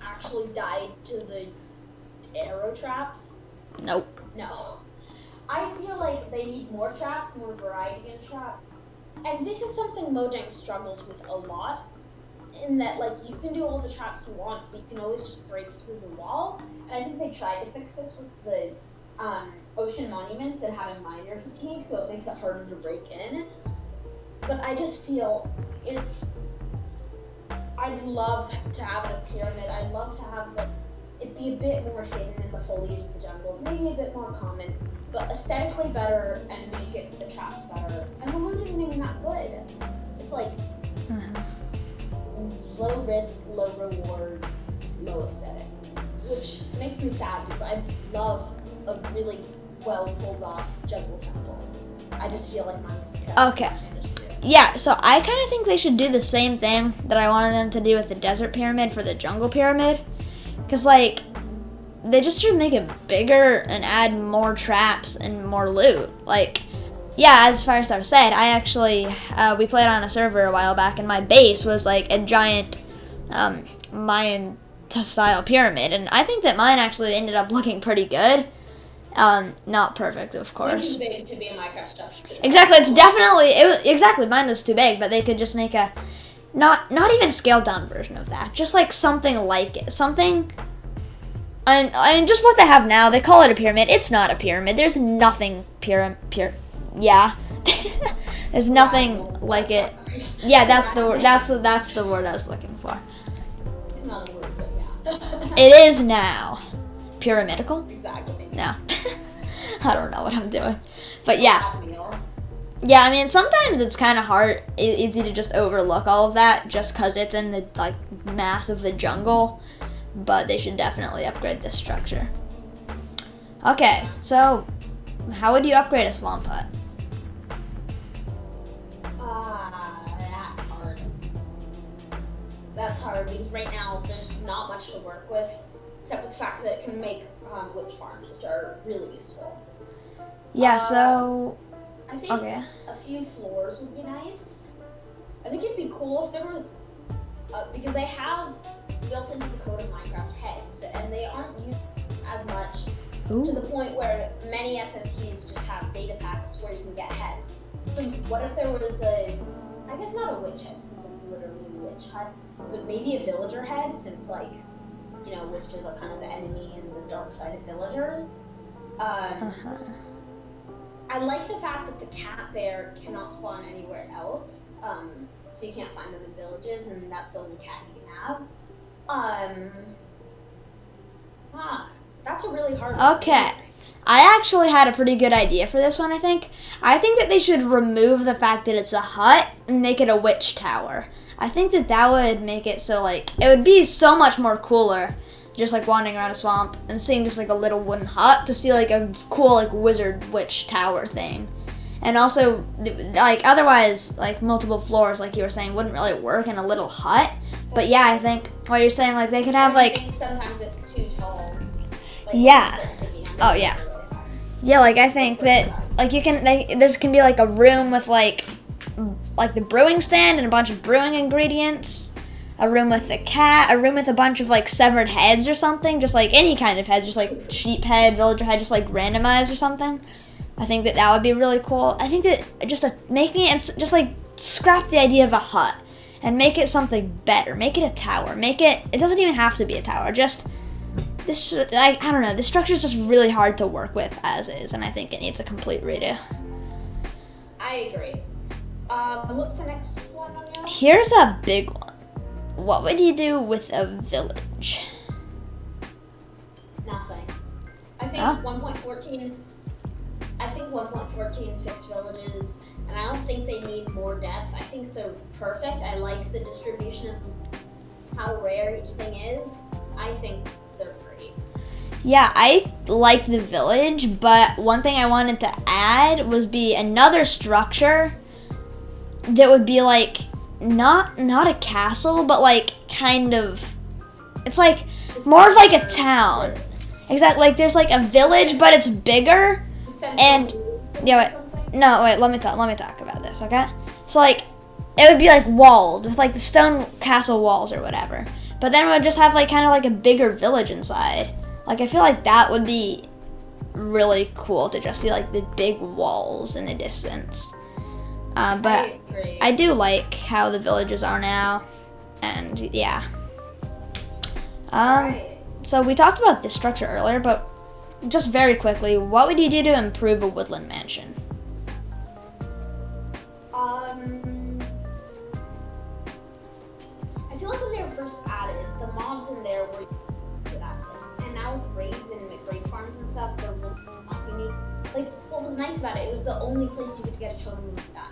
actually died to the arrow traps? Nope. No. I feel like they need more traps, more variety in traps. And this is something Mojang struggles with a lot, in that you can do all the traps you want, but you can always just break through the wall. And I think they tried to fix this with the ocean monuments and having miner fatigue, so it makes it harder to break in. But I just feel I'd love to have a pyramid. I'd love to have it be a bit more hidden in the foliage of the jungle, maybe a bit more common, but aesthetically better and make the traps better. And the loot isn't even that good. It's low risk, low reward, low aesthetic, which makes me sad because I love a really well pulled off jungle temple. I just feel like mine. Okay. Yeah, so I kind of think they should do the same thing that I wanted them to do with the desert pyramid for the jungle pyramid. Because, they just should make it bigger and add more traps and more loot. Yeah, as Firestar said, I actually, we played on a server a while back, and my base was a giant Mayan-style pyramid. And I think that mine actually ended up looking pretty good. Not perfect, of course. Too big to be a Minecraft structure. Exactly, exactly, mine was too big, but they could just make a, not even scaled down version of that. Just something like it. Something, I mean, just what they have now, they call it a pyramid. It's not a pyramid. There's nothing yeah. There's nothing like it. Yeah, that's the word. That's the word I was looking for. It's not a word, but yeah. It is now. Pyramidical? Exactly. No. I don't know what I'm doing. But yeah. Yeah, I mean, sometimes it's kind of hard, easy to just overlook all of that just because it's in the, mass of the jungle. But they should definitely upgrade this structure. Okay, so how would you upgrade a swamp hut? That's hard. That's hard because right now there's not much to work with, except the fact that it can make witch farms, which are really useful. Yeah, so I think a few floors would be nice. I think it'd be cool if there was, because they have built into the code of Minecraft heads, and they aren't used as much. Ooh. To the point where many SMPs just have data packs where you can get heads. So what if there was I guess not a witch head since it's literally a witch hut, but maybe a villager head, since like, you know, witches are kind of the enemy and the dark side of villagers. I like the fact that the cat there cannot spawn anywhere else, so you can't find them in villages, and that's the only cat you can have. That's a really hard one. Okay. I actually had a pretty good idea for this one, I think. I think that they should remove the fact that it's a hut and make it a witch tower. I think that that would make it so, like, it would be so much more cooler just, like, wandering around a swamp and seeing just, like, a little wooden hut to see, like, a cool, like, wizard witch tower thing. And also, like, otherwise, like, multiple floors, like you were saying, wouldn't really work in a little hut. But, yeah, I think what you're saying, like, they could have, like... I think sometimes it's too tall. Like, yeah. Oh, yeah. Yeah, like, I think that, like, you can, this can be, like, a room with, like the brewing stand and a bunch of brewing ingredients, a room with a cat, a room with a bunch of, like, severed heads or something, just, like, any kind of heads, just, like, sheep head, villager head, just, like, randomized or something. I think that that would be really cool. I think that just making it, just, like, scrap the idea of a hut and make it something better. Make it a tower. Make it, it doesn't even have to be a tower, just... This, I don't know, this structure is just really hard to work with as is, and I think it needs a complete redo. I agree. What's the next one on your list? Here's a big one. What would you do with a village? Nothing. I think 1.14. I think 1.14 fixed villages, and I don't think they need more depth. I think they're perfect. I like the distribution of how rare each thing is. I think they're great. Yeah, I like the village, but one thing I wanted to add would be another structure that would be like not a castle, but like kind of, it's like more of like a town. Exactly, like there's like a village, but it's bigger. And yeah, wait, let me talk about this, okay? So like it would be like walled with like the stone castle walls or whatever. But then we would just have like kind of like a bigger village inside. Like I feel like that would be really cool to just see like the big walls in the distance. But I do like how the villages are now, and yeah. So we talked about this structure earlier, but just very quickly, what would you do to improve a woodland mansion? I feel like when they were first added, the mobs in there were good at things, and now with raids and raid farms and stuff, they're really not unique. Like, what was nice about it, it was the only place you could get a totem like that.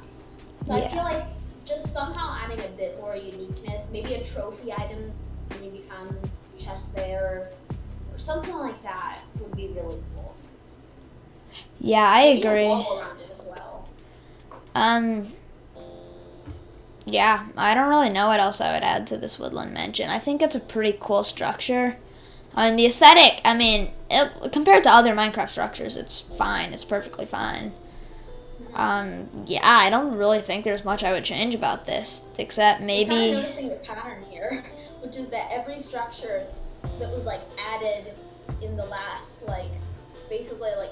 So yeah. I feel like just somehow adding a bit more uniqueness, maybe a trophy item, maybe found in the chest there, or something like that would be really cool. Yeah, I agree. A wall around it as well. Yeah, I don't really know what else I would add to this woodland mansion. I think it's a pretty cool structure. I mean, the aesthetic, I mean, compared to other Minecraft structures, it's fine. It's perfectly fine. Yeah, I don't really think there's much I would change about this, except maybe... I'm kind of noticing the pattern here, which is that every structure that was, like, added in the last, like, basically, like,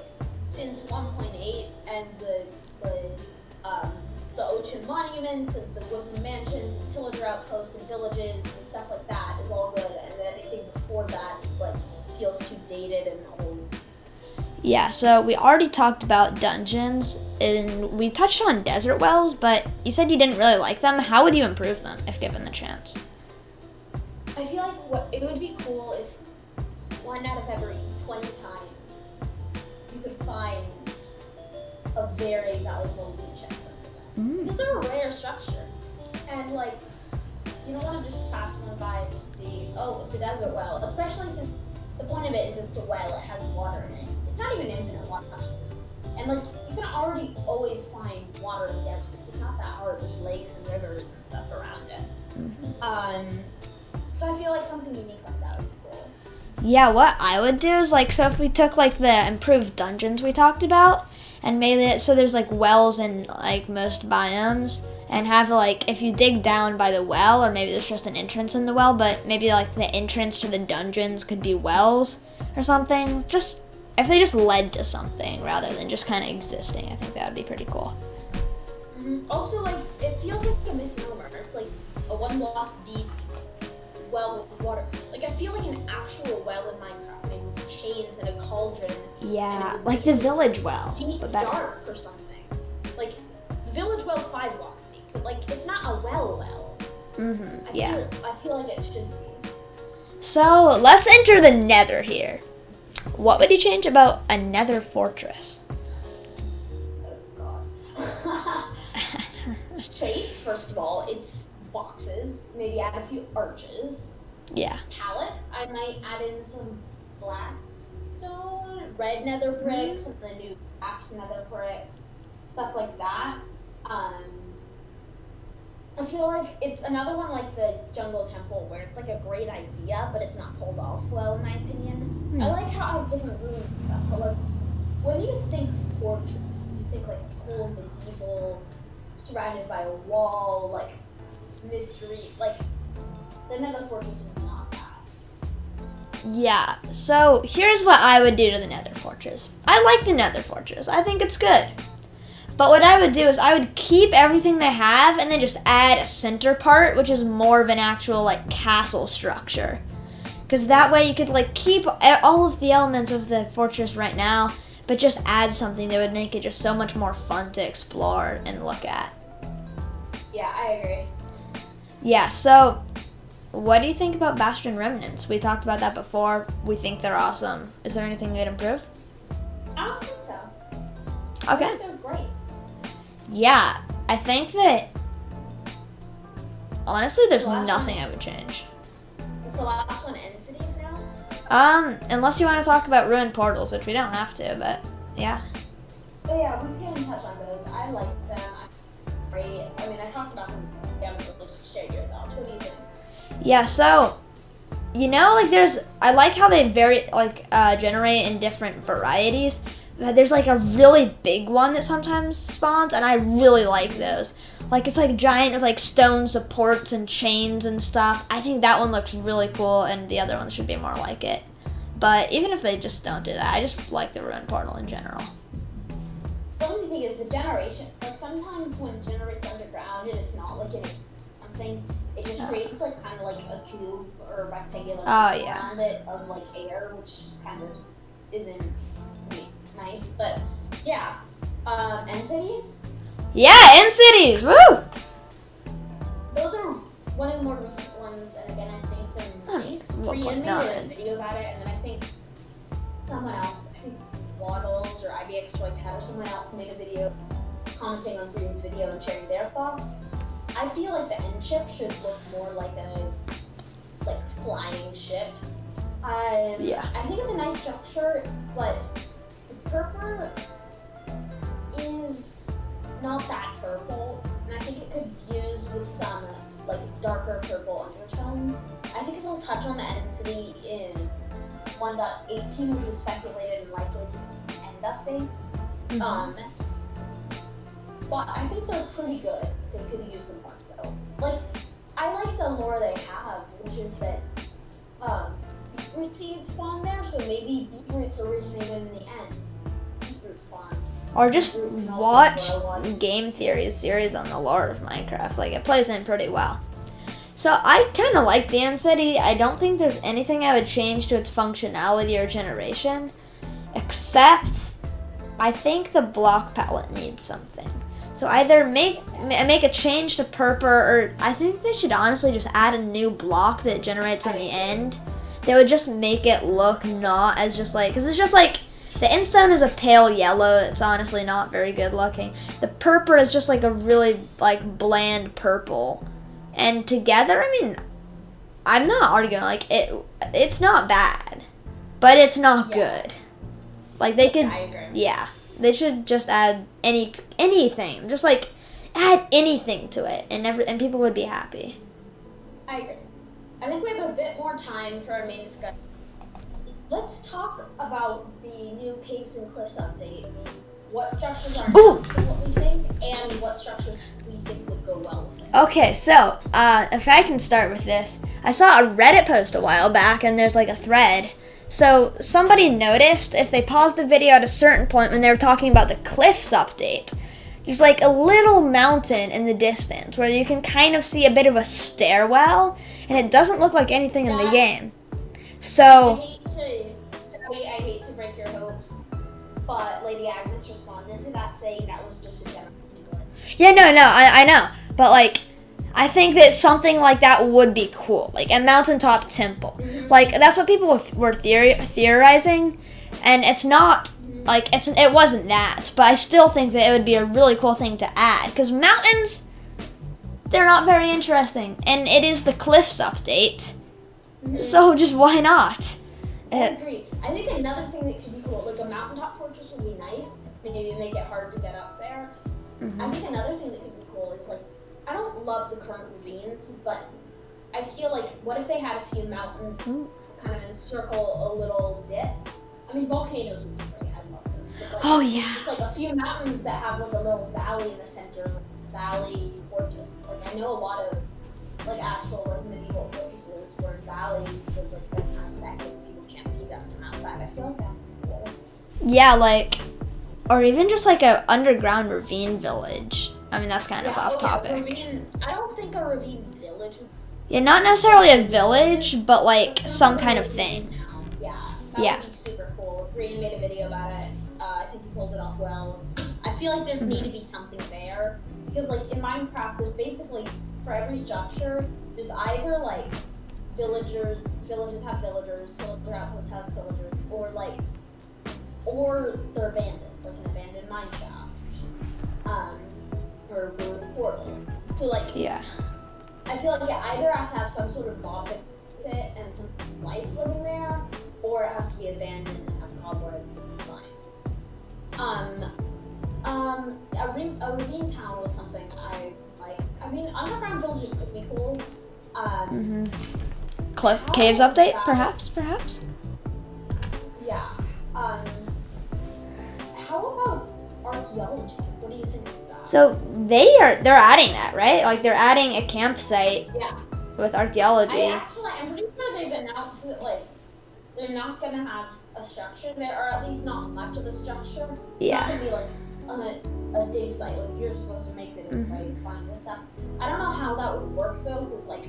since 1.8 and the ocean monuments and the wooden mansions and pillager outposts and villages and stuff like that is all good, and then anything before that is, like, feels too dated and old. Yeah, so we already talked about dungeons, and we touched on desert wells, but you said you didn't really like them. How would you improve them if given the chance? I feel like it would be cool if 1 out of every 20 times you could find a very valuable loot chest under them. Because they're a rare structure. And like, you don't want to just pass one by and just see, oh, it's a desert well. Especially since the point of it is it's a well, it has water in it. It's not even infinite water. And like, you can already always find water in deserts. It's not that hard. There's lakes and rivers and stuff around it. So I feel like something unique like that would be cool. Yeah, what I would do is like, so if we took like the improved dungeons we talked about and made it so there's like wells in like most biomes, and have like, if you dig down by the well, or maybe there's just an entrance in the well, but maybe like the entrance to the dungeons could be wells or something. Just if they just led to something rather than just kind of existing, I think that would be pretty cool. Also, like, it feels like a misnomer. It's like a one block deep well with water. Like, I feel like an actual well in Minecraft, maybe with chains and a cauldron. Yeah, like the village well. Deep, but better. dark or something. Like, village well's 5 blocks deep, but like, it's not a well. Yeah. I feel like it should be. So let's enter the Nether here. What would you change about a Nether fortress? Oh god. Shape, first of all, it's boxes. Maybe add a few arches. Yeah. Palette, I might add in some black stone, red nether brick, some of the new black nether brick, stuff like that. I feel like it's another one like the jungle temple where it's like a great idea, but it's not pulled off well in my opinion. I like how it has different rooms and stuff, but like, when you think fortress, you think like cool medieval, surrounded by a wall, like mystery, like the Nether fortress is not that. Yeah, so here's what I would do to the Nether fortress. I like the Nether fortress. I think it's good. But what I would do is I would keep everything they have and then just add a center part, which is more of an actual like castle structure. Because that way you could like keep all of the elements of the fortress right now, but just add something that would make it just so much more fun to explore and look at. Yeah, I agree. Yeah, so what do you think about Bastion remnants? We talked about that before. We think they're awesome. Is there anything you'd improve? I don't think so. Okay. I think they're great. Yeah, I think that honestly there's The last nothing one? I would change. Is the last one End Cities now? Unless you want to talk about ruined portals, which we don't have to, but yeah. But yeah, we can touch on those. I like them. I'm great. I mean, I talked about them. Yeah, but just share your thoughts. What do you think? Yeah, so you know, like I like how they generate in different varieties. There's like a really big one that sometimes spawns, and I really like those. Like it's like giant with like stone supports and chains and stuff. I think that one looks really cool, and the other ones should be more like it. But even if they just don't do that, I just like the ruined portal in general. The only thing is the generation. Like sometimes when it generates underground and it's not like in something, it just creates like kind of like a cube or a rectangular around it of like air, which just kind of isn't nice. But yeah, End Cities. Yeah, End Cities. Woo! Those are one of the more recent ones, and again, I think they're nice. Brian made a video about it, and then I think someone else, I think Waddles or IBX Toy Pet or someone else made a video commenting on Brian's video and sharing their thoughts. I feel like the end ship should look more like a flying ship. I think it's a nice structure, but the purple is not that purple, and I think it could use with some like darker purple undertones. I think it'll touch on the End City in 1.18, which was speculated and likely to end update. But I think they're pretty good. They could use some more though. Like, I like the lore they have, which is that beetroot seeds spawn there, so maybe beetroots originated in the end. Beetroot spawn. Or just watch Game Theory's series on the lore of Minecraft. Like, it plays in pretty well. So I kind of like the End City. I don't think there's anything I would change to its functionality or generation, except I think the block palette needs something. So either make a change to purple, or I think they should honestly just add a new block that generates in the end. That would just make it look not as just like, because it's just like, the end stone is a pale yellow. It's honestly not very good looking. The purple is just like a really like bland purple. And together, I mean, I'm not arguing, like, it's not bad, but it's not good. Like, they could, I agree. Yeah, they should just add anything, just, like, add anything to it, and people would be happy. I agree. I think we have a bit more time for our main discussion. Let's talk about the new Caves and Cliffs updates. What structures are what we think, and what structures we think would go well with it. Okay, so, if I can start with this, I saw a Reddit post a while back, and there's like a thread. So, somebody noticed if they paused the video at a certain point when they were talking about the Cliffs update, there's like a little mountain in the distance where you can kind of see a bit of a stairwell, and it doesn't look like anything in the game. So I hate to break your hopes, but Lady Agnes responded to that saying that was just a general glitch. Yeah, no, I know. But like, I think that something like that would be cool. Like a mountaintop temple. Mm-hmm. Like, that's what people were theorizing. And it's not, like, it wasn't that. But I still think that it would be a really cool thing to add. Because mountains, they're not very interesting. And it is the Cliffs update. Mm-hmm. So just why not? I agree. I think another thing that could be cool, like a Mountaintop Fortress would be nice. Maybe make it hard to get up there. Mm-hmm. I think another thing that could be cool is, like, I don't love the current ravines, but I feel like, what if they had a few mountains kind of encircle a little dip? I mean, volcanoes would be great. I love those. Like, oh, yeah. Just like a few mountains that have like a little valley in the center, valley fortress. Like, I know a lot of like actual like medieval fortresses were valleys because like they're kind of that people can't see them from outside. I feel like that's cool. Yeah, like, or even just like a underground ravine village. I mean, that's kind of off topic. I don't think a ravine village would... Yeah, not necessarily a village, but like some kind of thing. Yeah, that would be super cool. Green made a video about it. I think he pulled it off well. I feel like there need to be something there. Because like in Minecraft, there's basically, for every structure, there's either like villages have villagers, Pillager Outposts have villagers, or they're abandoned, like an abandoned mine shaft. Or ruined portal. So like, yeah. I feel like it either has to have some sort of mob with it and some life living there, or it has to be abandoned and have cobwebs and vines. A ravine town was something I like. I mean, underground villages could be cool. Caves update, perhaps. Yeah. How about archaeology? What do you think of that? So they're adding that, right? Like they're adding a campsite with archaeology. I'm pretty sure they've announced that like they're not gonna have a structure there, or at least not much of a structure. Yeah. It's not gonna be like a dig site. Like you're supposed to make the dig site and find this stuff. I don't know how that would work though, because like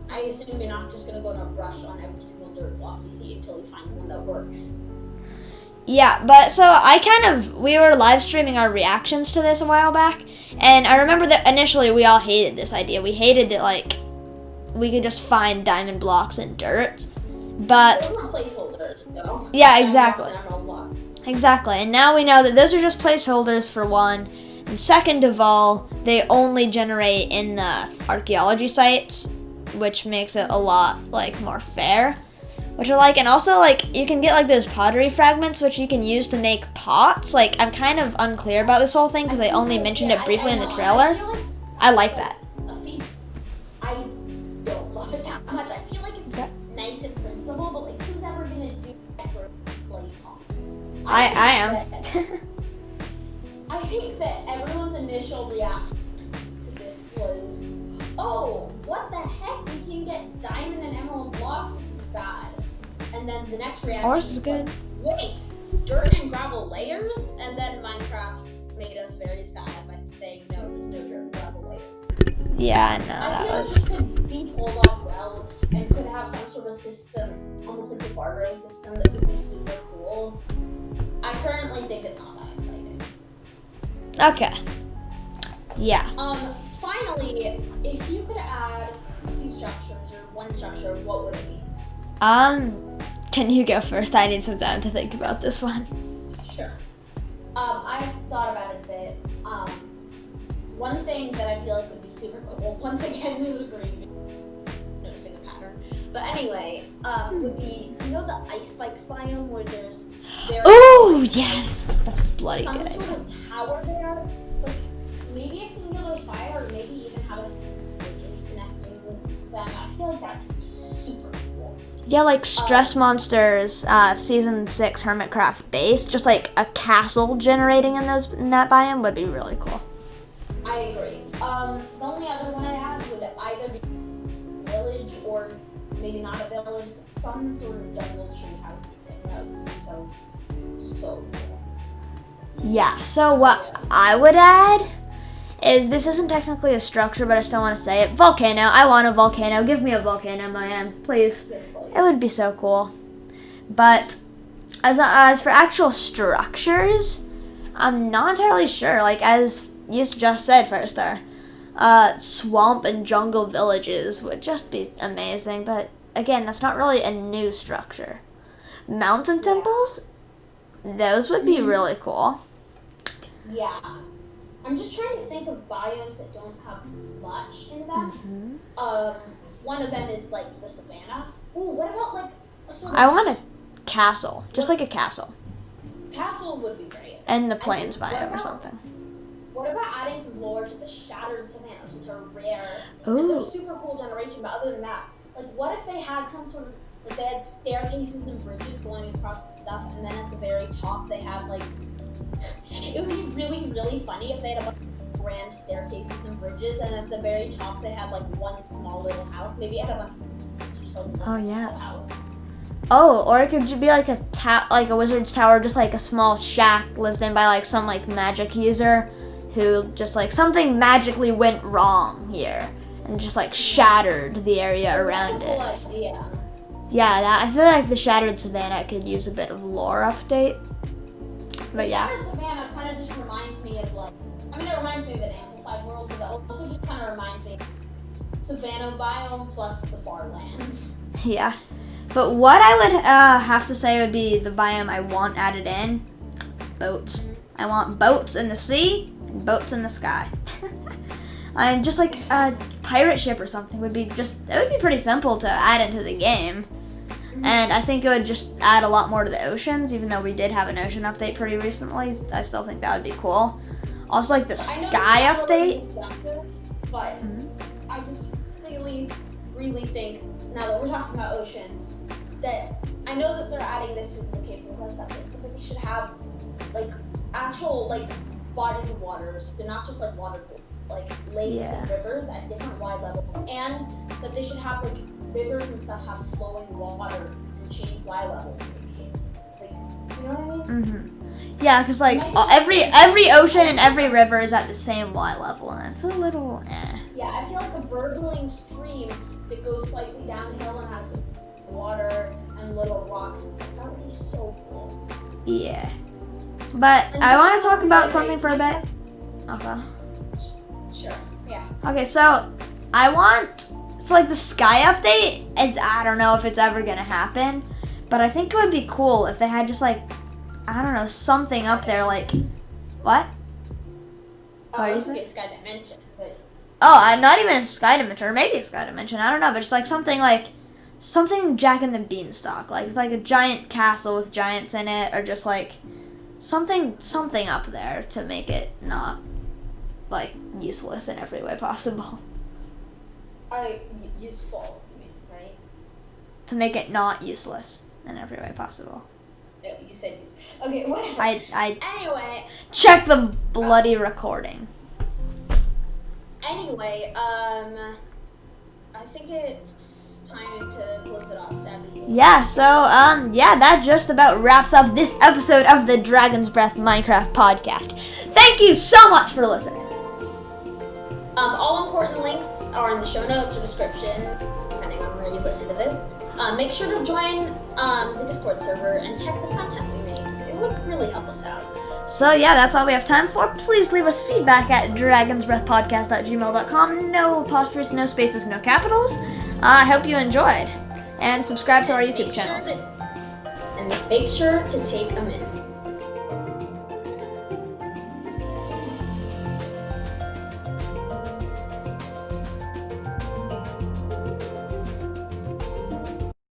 I assume you're not just gonna go in a rush on every single dirt block you see until you find one that works. Yeah, but so we were live streaming our reactions to this a while back, and I remember that initially we all hated this idea. We hated it, like, we could just find diamond blocks in dirt, but... Those are placeholders, though. Yeah, exactly. Exactly, and now we know that those are just placeholders for one, and second of all, they only generate in the archaeology sites, which makes it a lot, like, more fair. Which I like, and also, like, you can get, like, those pottery fragments, which you can use to make pots. Like, I'm kind of unclear about this whole thing, because they only mentioned it briefly in the trailer. I like that. I don't love it that much. I feel like it's nice in principle, but, like, who's ever gonna do that for clay pot? I am. I think that everyone's initial reaction to this was, oh, what the heck? We can get diamond and emerald blocks? This is bad. And then the next reaction Ours is good. Like, wait, dirt and gravel layers? And then Minecraft made us very sad by saying no, there's no dirt and gravel layers. Yeah, no, that was... Like it could be pulled off well and could have some sort of system, almost like a bartering system that could be super cool. I currently think it's not that exciting. Okay. Yeah. Finally, if you could add a few structures or one structure, what would it be? Can you go first? I need some time to think about this one. Sure. I've thought about it a bit. One thing that I feel like would be super cool, once again, this is agreeing, noticing a pattern. But anyway, would be, you know the ice spikes biome where there's oh, yes! That's bloody some good. sort of tower there, like maybe a singular fire, or maybe even have a bridges connecting them. I feel like that could be super cool. Yeah, like Stress Monsters, Season 6 Hermitcraft base, just like a castle generating in that biome would be really cool. I agree. The only other one I have would either be a village or maybe not a village, but some sort of jungle tree house thing. That would be so cool. Yeah, so what I would add is, this isn't technically a structure, but I still want to say it. Volcano. I want a volcano. Give me a volcano, man, please. Yes, please. It would be so cool. But as for actual structures, I'm not entirely sure. Like, as you just said, Firestar, swamp and jungle villages would just be amazing. But again, that's not really a new structure. Mountain temples, those would be really cool. Yeah. I'm just trying to think of biomes that don't have much in them. One of them is like the savannah. Ooh, what about like a sort of... I want a castle, just like a castle. Castle would be great. And the plains biome or something. What about adding some lore to the shattered savannas, which are rare? Ooh. And they're super cool generation, but other than that, like what if they had some sort of, like they had staircases and bridges going across the stuff, and then at the very top they had like, it would be really, really funny if they had a bunch of grand staircases and bridges, and at the very top they had like one small little house. Maybe it had a bunch of just like one small house. Oh, or it could be like like a wizard's tower, just like a small shack lived in by like some like magic user who just like something magically went wrong here and just like shattered the area around it. That's a cool idea. Yeah, I feel like the shattered savannah could use a bit of lore update. But yeah. Shattered savannah kind of just reminds me of like, I mean it reminds me of an amplified world, but it also just kind of reminds me of savannah biome plus the far lands. Yeah. But what I would have to say would be the biome I want added in, boats. I want boats in the sea and boats in the sky. And just like a pirate ship or something would be it would be pretty simple to add into the game. And I think it would just add a lot more to the oceans, even though we did have an ocean update pretty recently. I still think that would be cool. Also like the sky update. But I just really, really think, now that we're talking about oceans, that I know that they're adding this in the caves and cliffs update, but they should have like actual like bodies of waters, so not just like water pools, like lakes and rivers at different wide levels, and that they should have like rivers and stuff have flowing water and change Y levels maybe. Like, you know what I mean? Yeah, because like every ocean and every river is at the same Y level, and that's a little Yeah, I feel like a burbling stream that goes slightly downhill and has water and little rocks and stuff. That would be so cool. Yeah. But I want to talk about something for a bit. Okay. Sure. Yeah. Okay, so like the sky update is, I don't know if it's ever gonna happen, but I think it would be cool if they had just like, I don't know, something up there like, what? Okay, Sky Dimension. But... Oh, not even a Sky Dimension, or maybe a Sky Dimension, I don't know, but it's like something Jack and the Beanstalk, like a giant castle with giants in it, or just like something up there to make it not like useless in every way possible. Useful, you mean, right? To make it not useless in every way possible. No, you said useless. Okay, whatever. Anyway. Check the bloody recording. Anyway, I think it's time to close it off, Daddy. Yeah, so, that just about wraps up this episode of the Dragon's Breath Minecraft podcast. Thank you so much for listening. All important links are in the show notes or description, depending on where you listen to this. Make sure to join the Discord server and check the content we make. It would really help us out. So yeah, that's all we have time for. Please leave us feedback at dragonsbreathpodcast@gmail.com. No apostrophes, no spaces, no capitals. I hope you enjoyed. And subscribe to our YouTube channels. And make sure to take a minute.